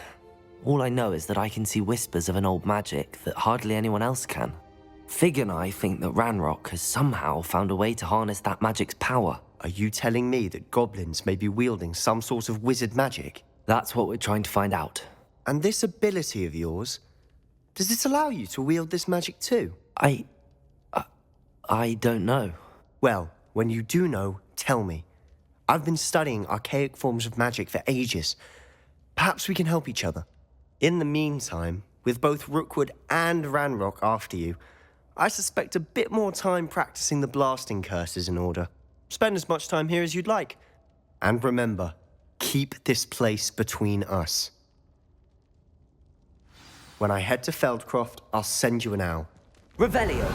All I know is that I can see whispers of an old magic that hardly anyone else can. Fig and I think that Ranrock has somehow found a way to harness that magic's power. Are you telling me that goblins may be wielding some sort of wizard magic? That's what we're trying to find out. And this ability of yours, Does it allow you to wield this magic too? I don't know. Well, when you do know, tell me. I've been studying archaic forms of magic for ages. Perhaps we can help each other. In the meantime, with both Rookwood and Ranrock after you, I suspect a bit more time practicing the blasting curse is in order. Spend as much time here as you'd like. And remember, keep this place between us. When I head to Feldcroft, I'll send you an owl. Revelio.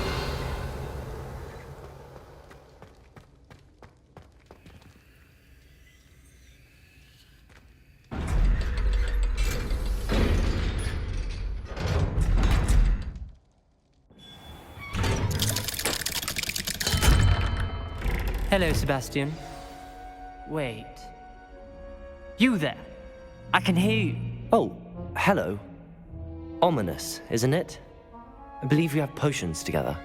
Hello, Sebastian. Wait. You there? I can hear you. Oh, hello. Ominous, isn't it? I believe we have potions together.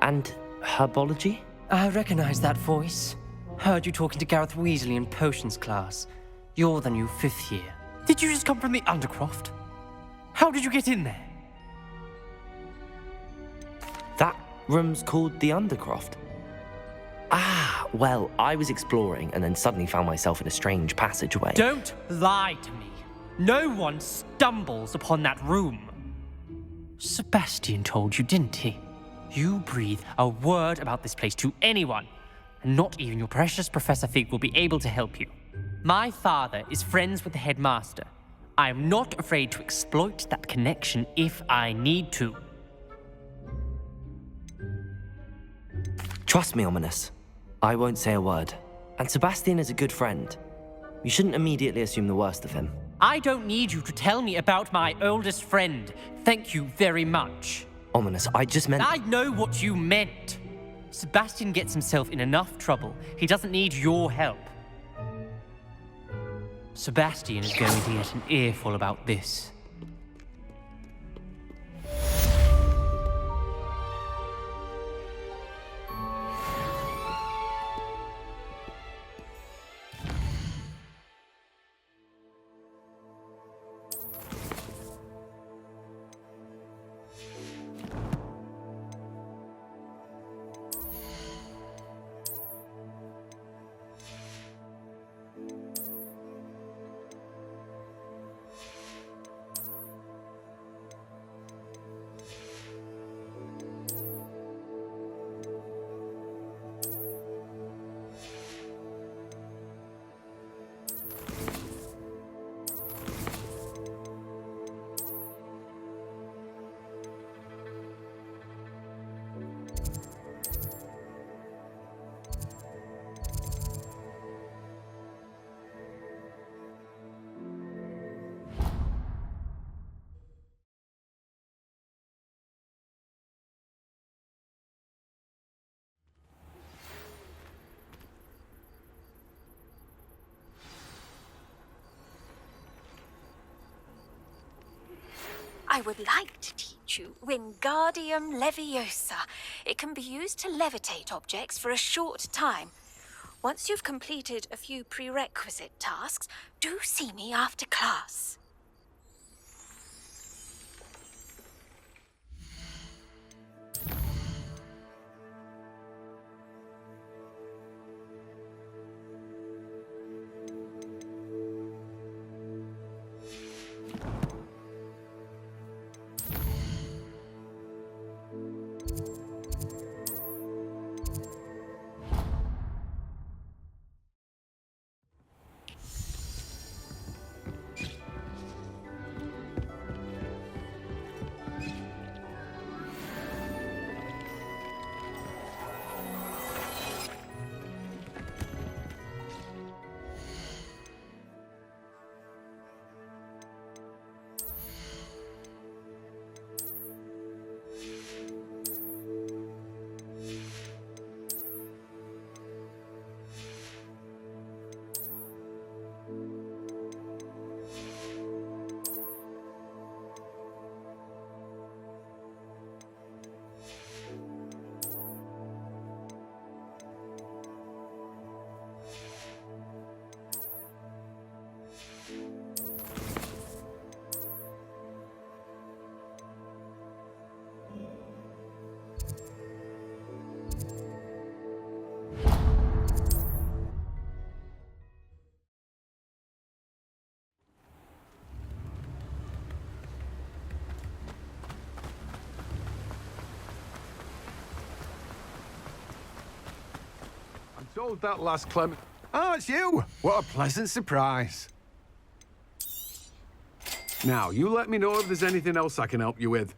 And herbology? I recognize that voice. Heard you talking to Gareth Weasley in potions class. You're the new 5th year. Did you just come from the Undercroft? How did you get in there? That room's called the Undercroft. Ah, well, I was exploring and then suddenly found myself in a strange passageway. Don't lie to me. No one stumbles upon that room. Sebastian told you, didn't he? You breathe a word about this place to anyone, and not even your precious Professor Fig will be able to help you. My father is friends with the headmaster. I am not afraid to exploit that connection if I need to. Trust me, Ominous. I won't say a word. And Sebastian is a good friend. You shouldn't immediately assume the worst of him. I don't need you to tell me about my oldest friend. Thank you very much. Ominous, I just meant... I know what you meant. Sebastian gets himself in enough trouble. He doesn't need your help. Sebastian is going to get an earful about this. I would like to teach you Wingardium Leviosa. It can be used to levitate objects for a short time. Once you've completed a few prerequisite tasks, do see me after class. Sold that last Clement. Oh, it's you! What a pleasant surprise. Now, you let me know if there's anything else I can help you with.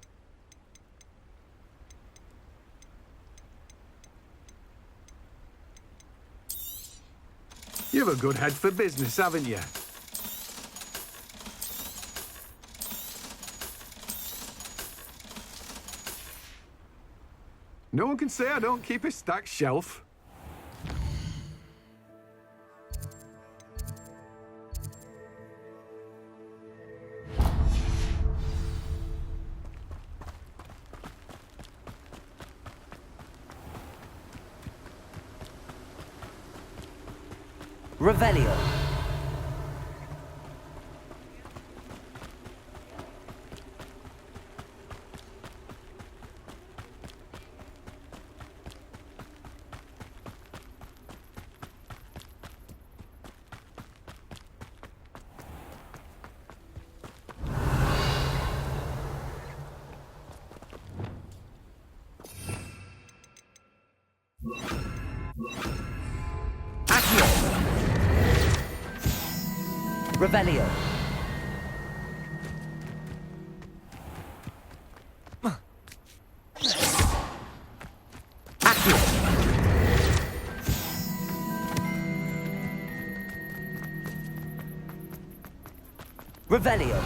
You've a good head for business, haven't you? No one can say I don't keep a stacked shelf. Revelio. Revelio. Revelio.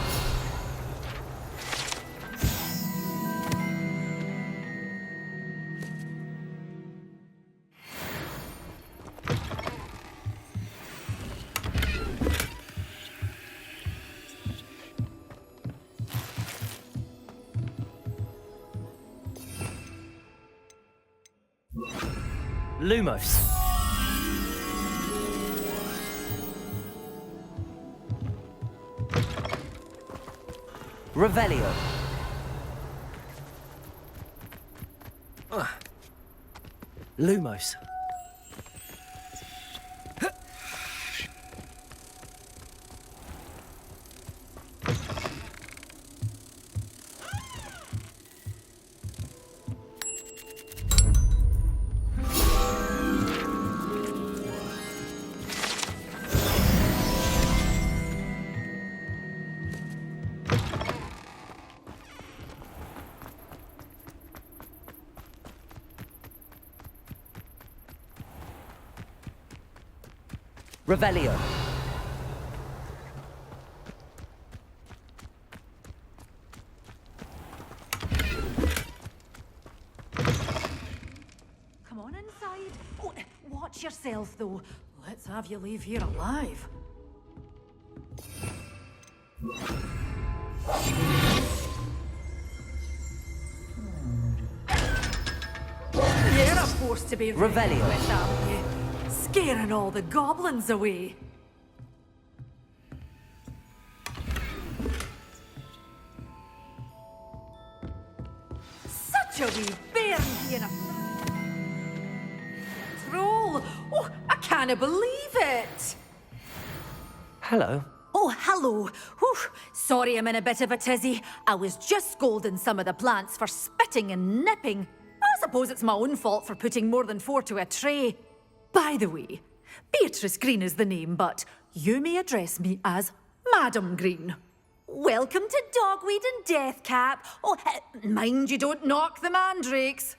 Lumos. Revelio. Lumos. Revelio. Come on inside. Oh, watch yourself, though. Let's have you leave here alive. You're a force to be reckoned with, aren't you? Scaring all the goblins away. Such a wee bairn being a troll. Oh, I can't believe it. Hello. Oh, hello. Whew. Sorry I'm in a bit of a tizzy. I was just scolding some of the plants for spitting and nipping. I suppose it's my own fault for putting more than 4 to a tray. By the way, Beatrice Green is the name, but you may address me as Madam Green. Welcome to Dogweed and Deathcap. Oh, mind you don't knock the mandrakes.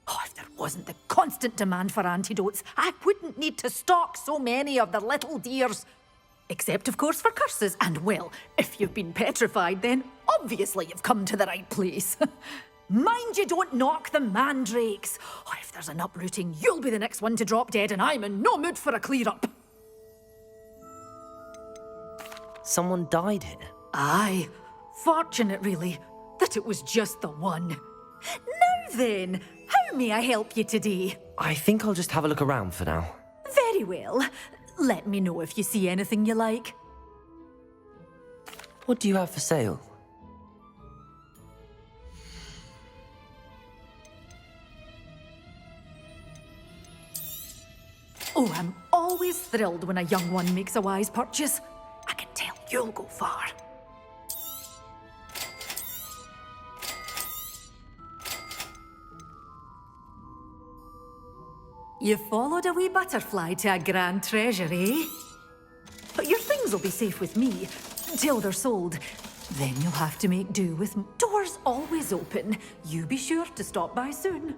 Oh, if there wasn't the constant demand for antidotes, I wouldn't need to stock so many of the little dears. Except, of course, for curses. And, well, if you've been petrified, then obviously you've come to the right place. Mind you don't knock the mandrakes. Oh, if there's an uprooting, you'll be the next one to drop dead, and I'm in no mood for a clear-up. Someone died here? Aye. Fortunate, really, that it was just the one. Now then, how may I help you today? I think I'll just have a look around for now. Very well. Let me know if you see anything you like. What do you have for sale? Oh, I'm always thrilled when a young one makes a wise purchase. I can tell you'll go far. You followed a wee butterfly to a grand treasury. But your things will be safe with me, till they're sold. Then you'll have to make do with... Doors always open. You be sure to stop by soon.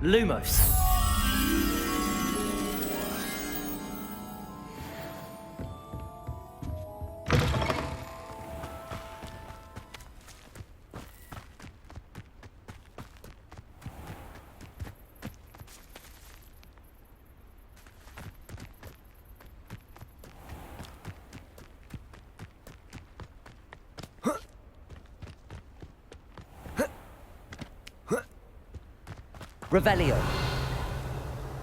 Lumos. Revelio.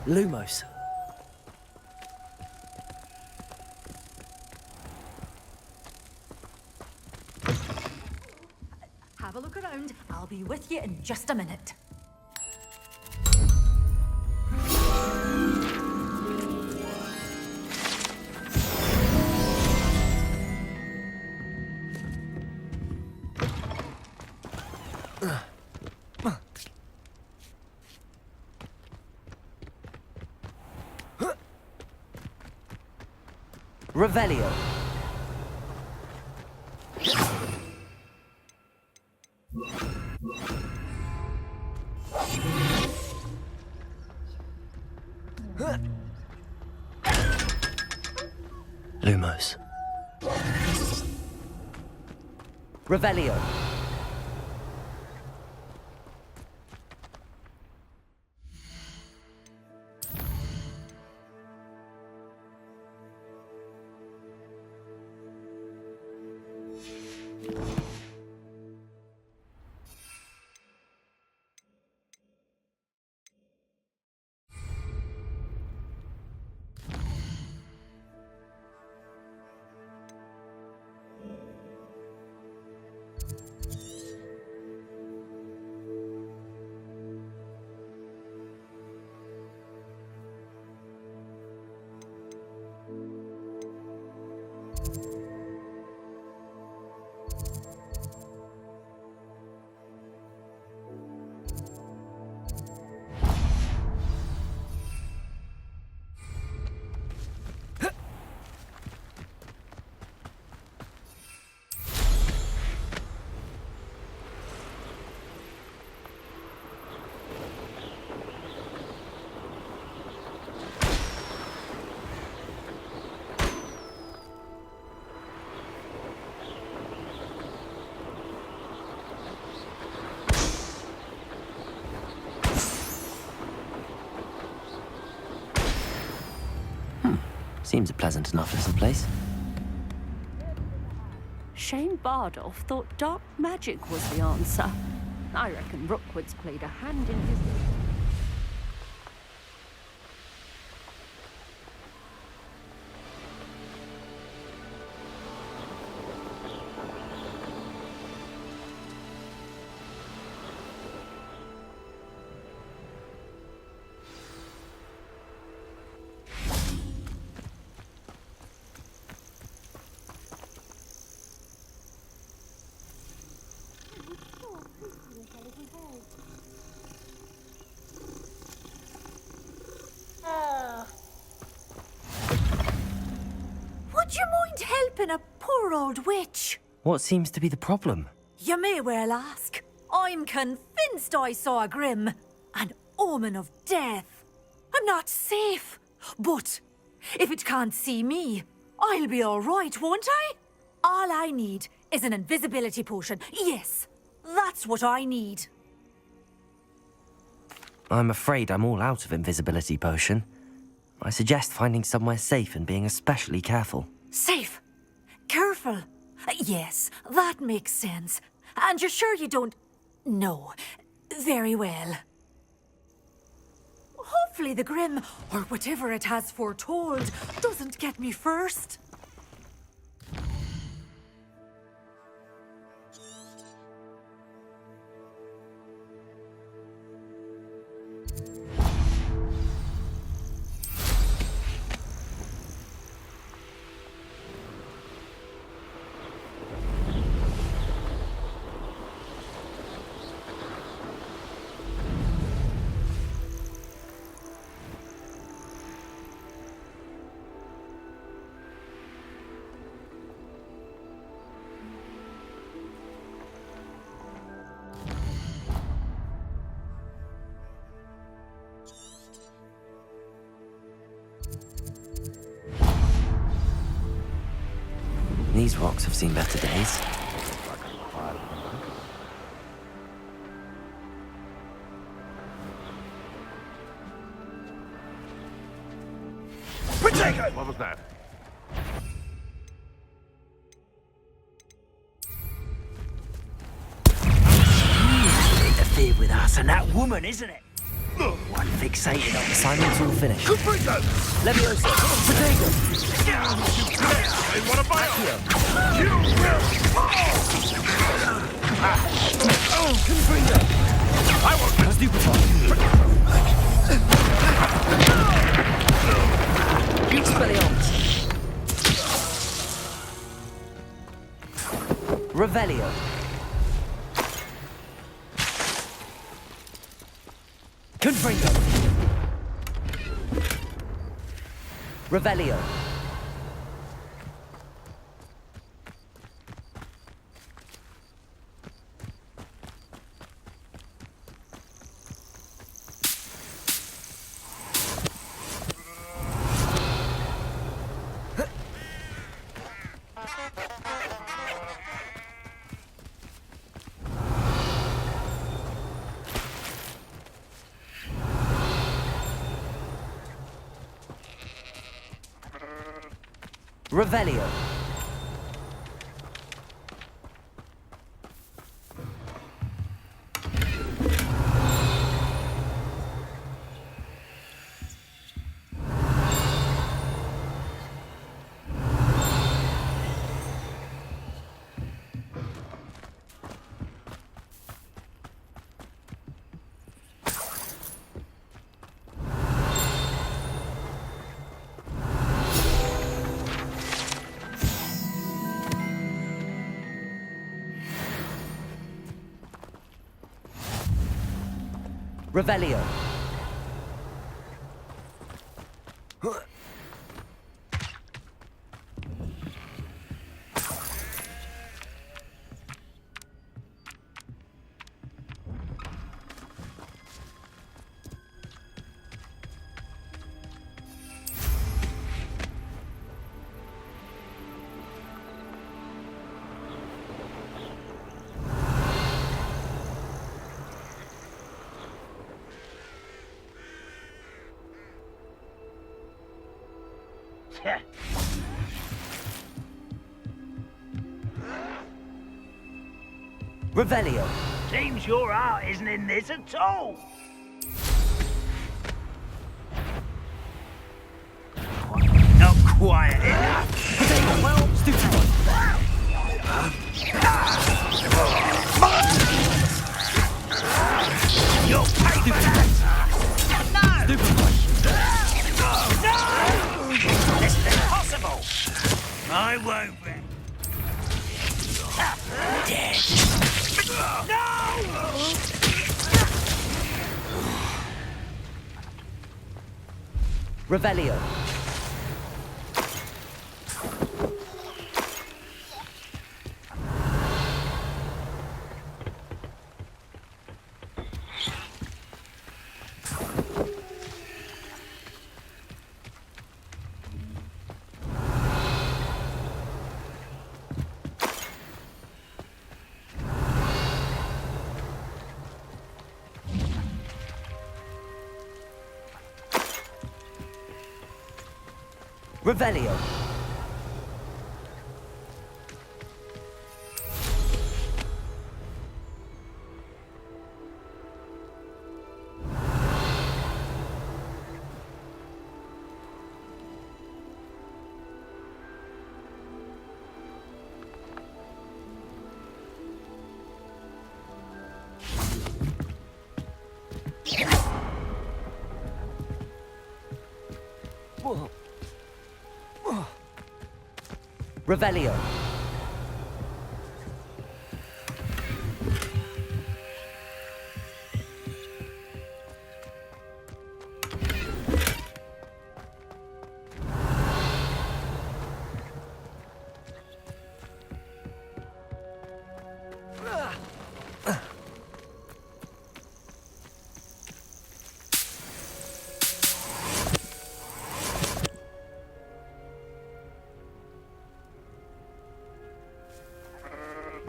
Lumos. Have a look around. I'll be with you in just a minute. Revelio. Lumos. Revelio. Seems a pleasant enough little place. Shane Bardolph thought dark magic was the answer. I reckon Rookwood's played a hand in his... Would you mind helping a poor old witch? What seems to be the problem? You may well ask. I'm convinced I saw a grim, an omen of death. I'm not safe, but if it can't see me, I'll be all right, won't I? All I need is an invisibility potion. Yes, that's what I need. I'm afraid I'm all out of invisibility potion. I suggest finding somewhere safe and being especially careful. Safe? Careful? Yes, that makes sense. And you're sure you don't... No. Very well. Hopefully the Grim, or whatever it has foretold, doesn't get me first. These rocks have seen better days. Potato! What was that? Interfered with us and that woman, isn't it? One fixated on Assignment's all finished. Potato! Leviosa. Potato. They want to buy it! You will fall! I won't be stupefied. Expelliarmus. Revelio. Confringo. Revelio. Revelio. Revelio. Revelio. Seems your heart isn't in this at all. Not quiet enough. Potato. Well, stupefied. You'll pay for that. No. Stupefied. No. This is impossible. I won't be. Dead. No! Revelio. Revelio. Revelio.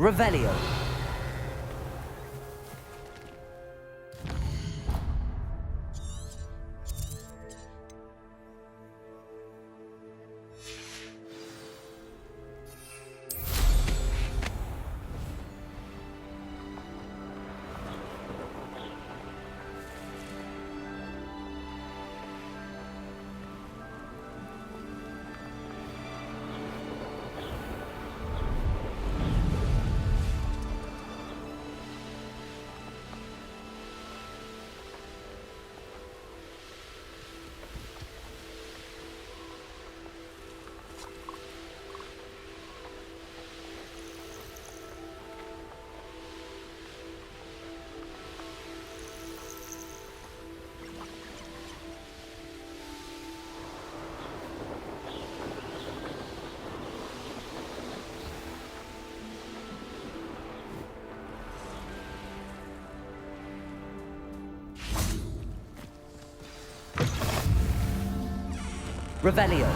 Revelio. Revelio.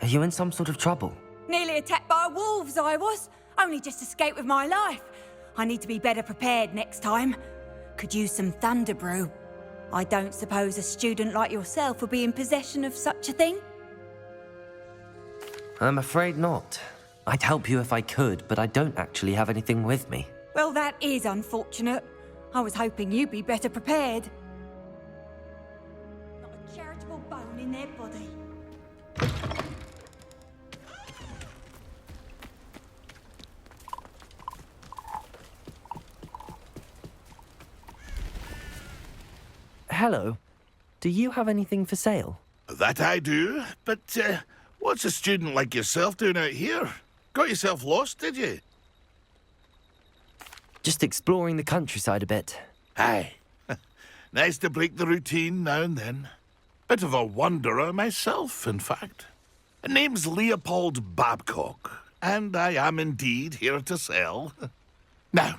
Are you in some sort of trouble? Nearly attacked by wolves, I was. Only just escaped with my life. I need to be better prepared next time. Could use some thunder brew. I don't suppose a student like yourself would be in possession of such a thing? I'm afraid not. I'd help you if I could, but I don't actually have anything with me. Well, that is unfortunate. I was hoping you'd be better prepared. Not a charitable bone in their body. Hello. Do you have anything for sale? That I do, but what's a student like yourself doing out here? Got yourself lost, did you? Just exploring the countryside a bit. Aye. Nice to break the routine now and then. Bit of a wanderer myself, in fact. Name's Leopold Babcock, and I am indeed here to sell. Now,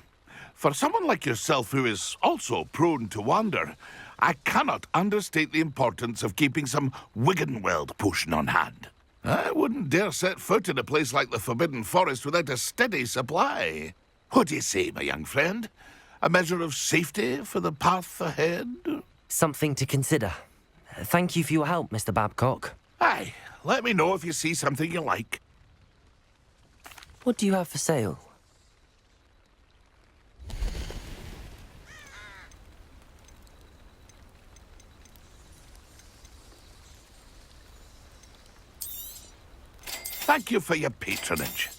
for someone like yourself who is also prone to wander, I cannot understate the importance of keeping some Wiggenweld potion on hand. I wouldn't dare set foot in a place like the Forbidden Forest without a steady supply. What do you say, my young friend? A measure of safety for the path ahead? Something to consider. Thank you for your help, Mr. Babcock. Aye, let me know if you see something you like. What do you have for sale? Thank you for your patronage.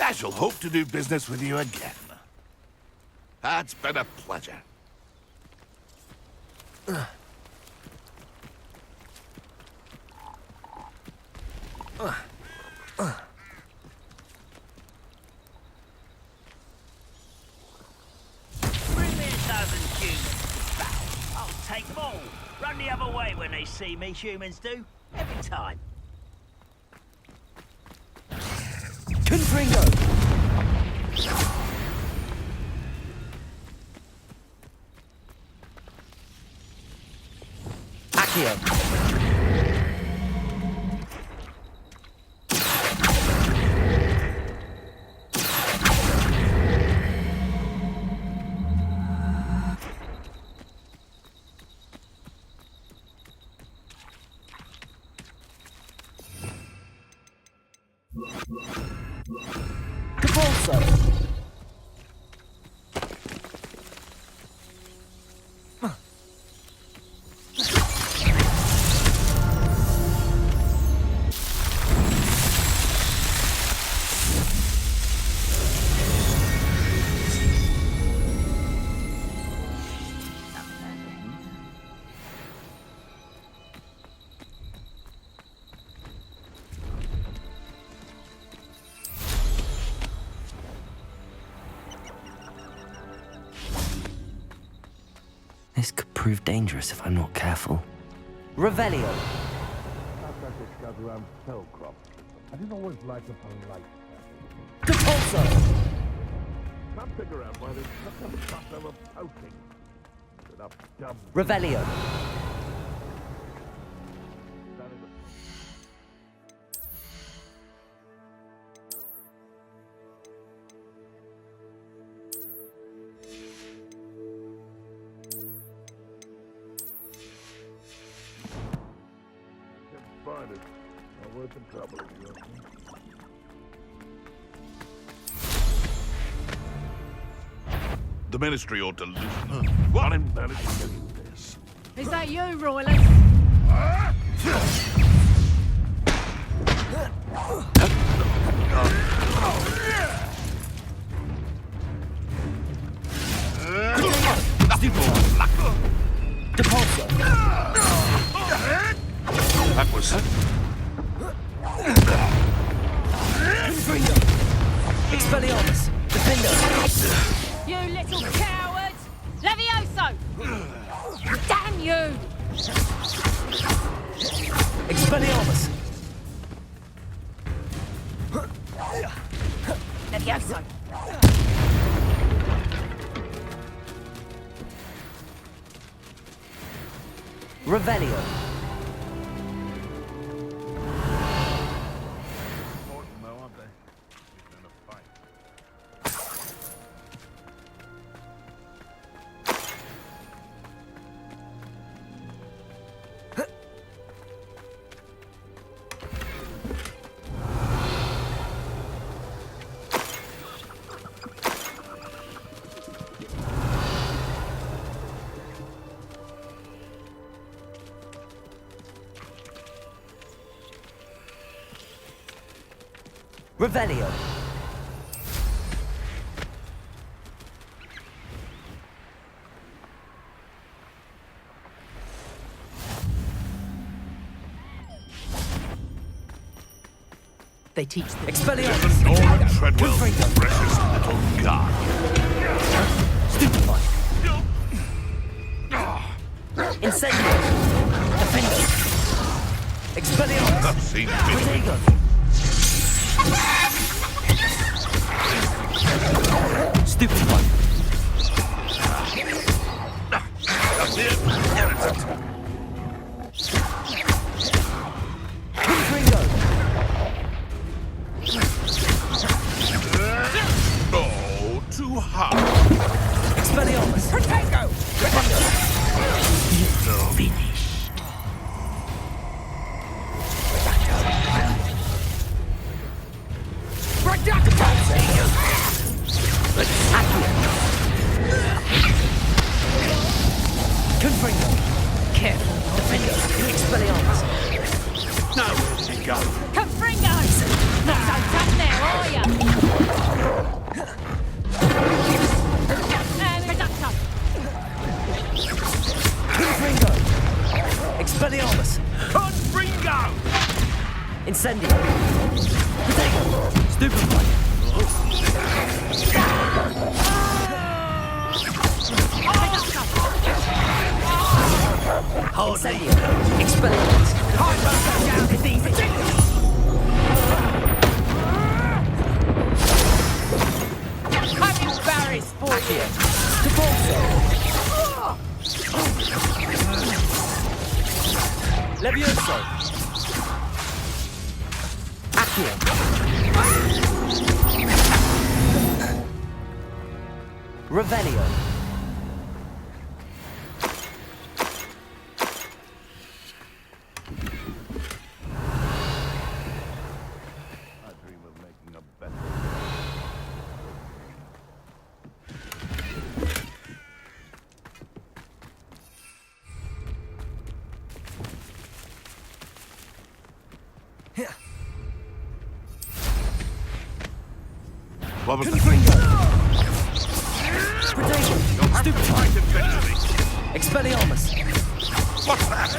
I shall hope to do business with you again. It's been a pleasure. Bring me a dozen humans. I'll take them all. Run the other way when they see me, humans do. Every time. Confringo. Accio. This could prove dangerous if I'm not careful. Revelio. I didn't always light upon light. Depulso! Can't figure out why there's such a fuss over poking. That dumb... Revelio. Find it. I'll work some trouble if you want me. The Ministry ought to loosen her. What in management this? Is that you, Royalist? Depulso! That was... Confringo! Expelliarmus! Defender! You little coward! Levioso! Damn you! Expelliarmus! Levioso! Revelio. Revelio. They teach the Expelliarmus! Norman Treadwell, precious little god. Stupefy! Incendio! Defender! Expelliarmus! That seems Protego! Stupefy! That's it. Confringo! Oh, too hard. Expelliarmus! Protego! Finished. Confringo! Careful! Defender! Expelliarmus! Now where did he go? Confringo! Not so tough now, are ya? Reducto! Confringo! Expelliarmus! Confringo! Incendio! Protego! Stupefy! Incendio! Expelliarmus! Having berries for Accio! Depulso! Levioso! Accio! Revelio! I dream of making a better. What was Confringo! You'll have to fight eventually. Expelliarmus! What's that?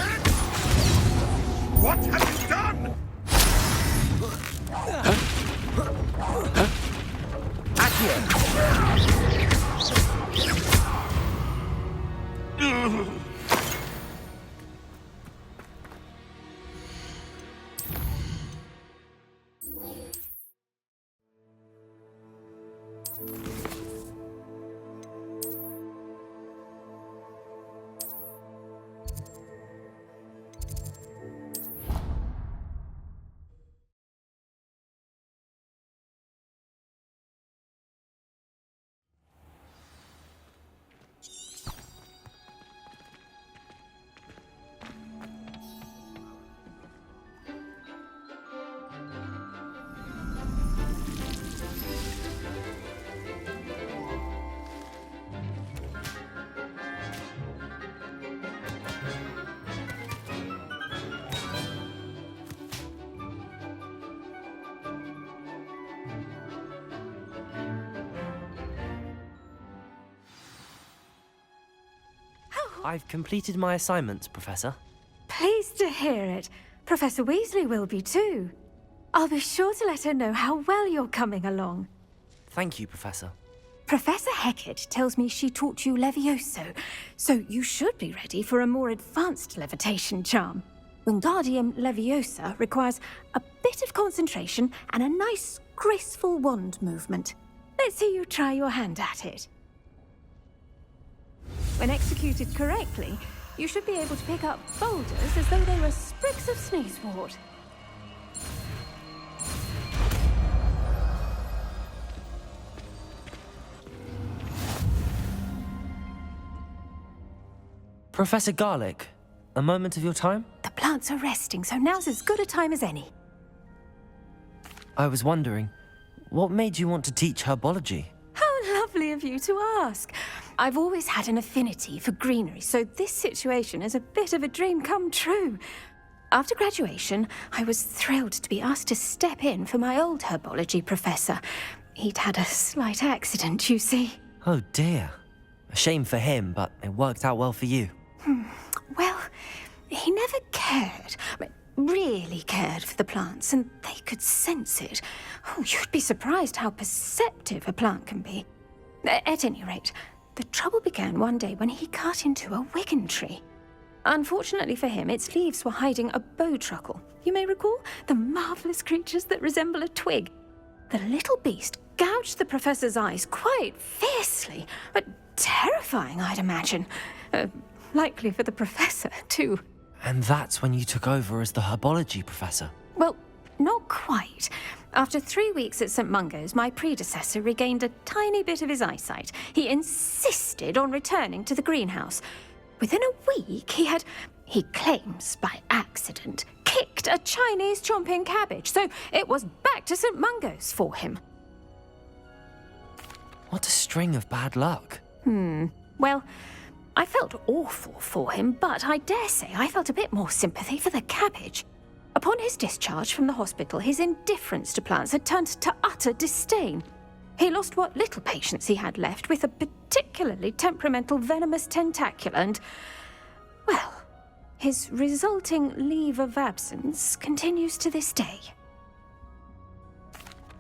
What have you done? Accio! I've completed my assignments, Professor. Pleased to hear it. Professor Weasley will be too. I'll be sure to let her know how well you're coming along. Thank you, Professor. Professor Hecat tells me she taught you Levioso, so you should be ready for a more advanced levitation charm. Wingardium Leviosa requires a bit of concentration and a nice, graceful wand movement. Let's see you try your hand at it. When executed correctly, you should be able to pick up boulders as though they were sprigs of sneezewort. Professor Garlick, a moment of your time? The plants are resting, so now's as good a time as any. I was wondering, what made you want to teach herbology? How lovely of you to ask. I've always had an affinity for greenery, so this situation is a bit of a dream come true. After graduation, I was thrilled to be asked to step in for my old herbology professor. He'd had a slight accident, you see. Oh dear. A shame for him, but it worked out well for you. Well, he never cared, really cared for the plants, and they could sense it. Oh, you'd be surprised how perceptive a plant can be. At any rate, the trouble began one day when he cut into a wigan tree. Unfortunately for him, its leaves were hiding a bowtruckle. You may recall the marvellous creatures that resemble a twig. The little beast gouged the professor's eyes quite fiercely, but terrifying, I'd imagine. Likely for the professor, too. And that's when you took over as the herbology professor? Well, not quite. After 3 weeks at St. Mungo's, my predecessor regained a tiny bit of his eyesight. He insisted on returning to the greenhouse. Within a week, he claims by accident, kicked a Chinese chomping cabbage, so it was back to St. Mungo's for him. What a string of bad luck. Well, I felt awful for him, but I dare say I felt a bit more sympathy for the cabbage. Upon his discharge from the hospital, his indifference to plants had turned to utter disdain. He lost what little patience he had left with a particularly temperamental venomous tentacula and, well, his resulting leave of absence continues to this day.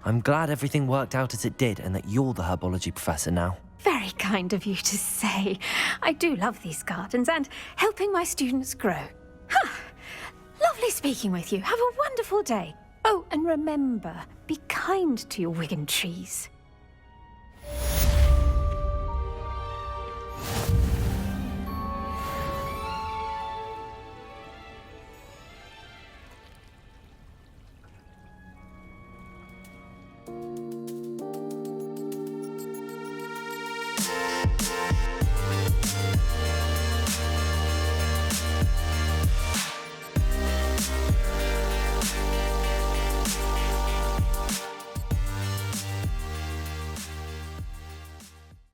I'm glad everything worked out as it did and that you're the herbology professor now. Very kind of you to say. I do love these gardens and helping my students grow. Lovely speaking with you. Have a wonderful day. Oh, and remember, be kind to your wigan trees.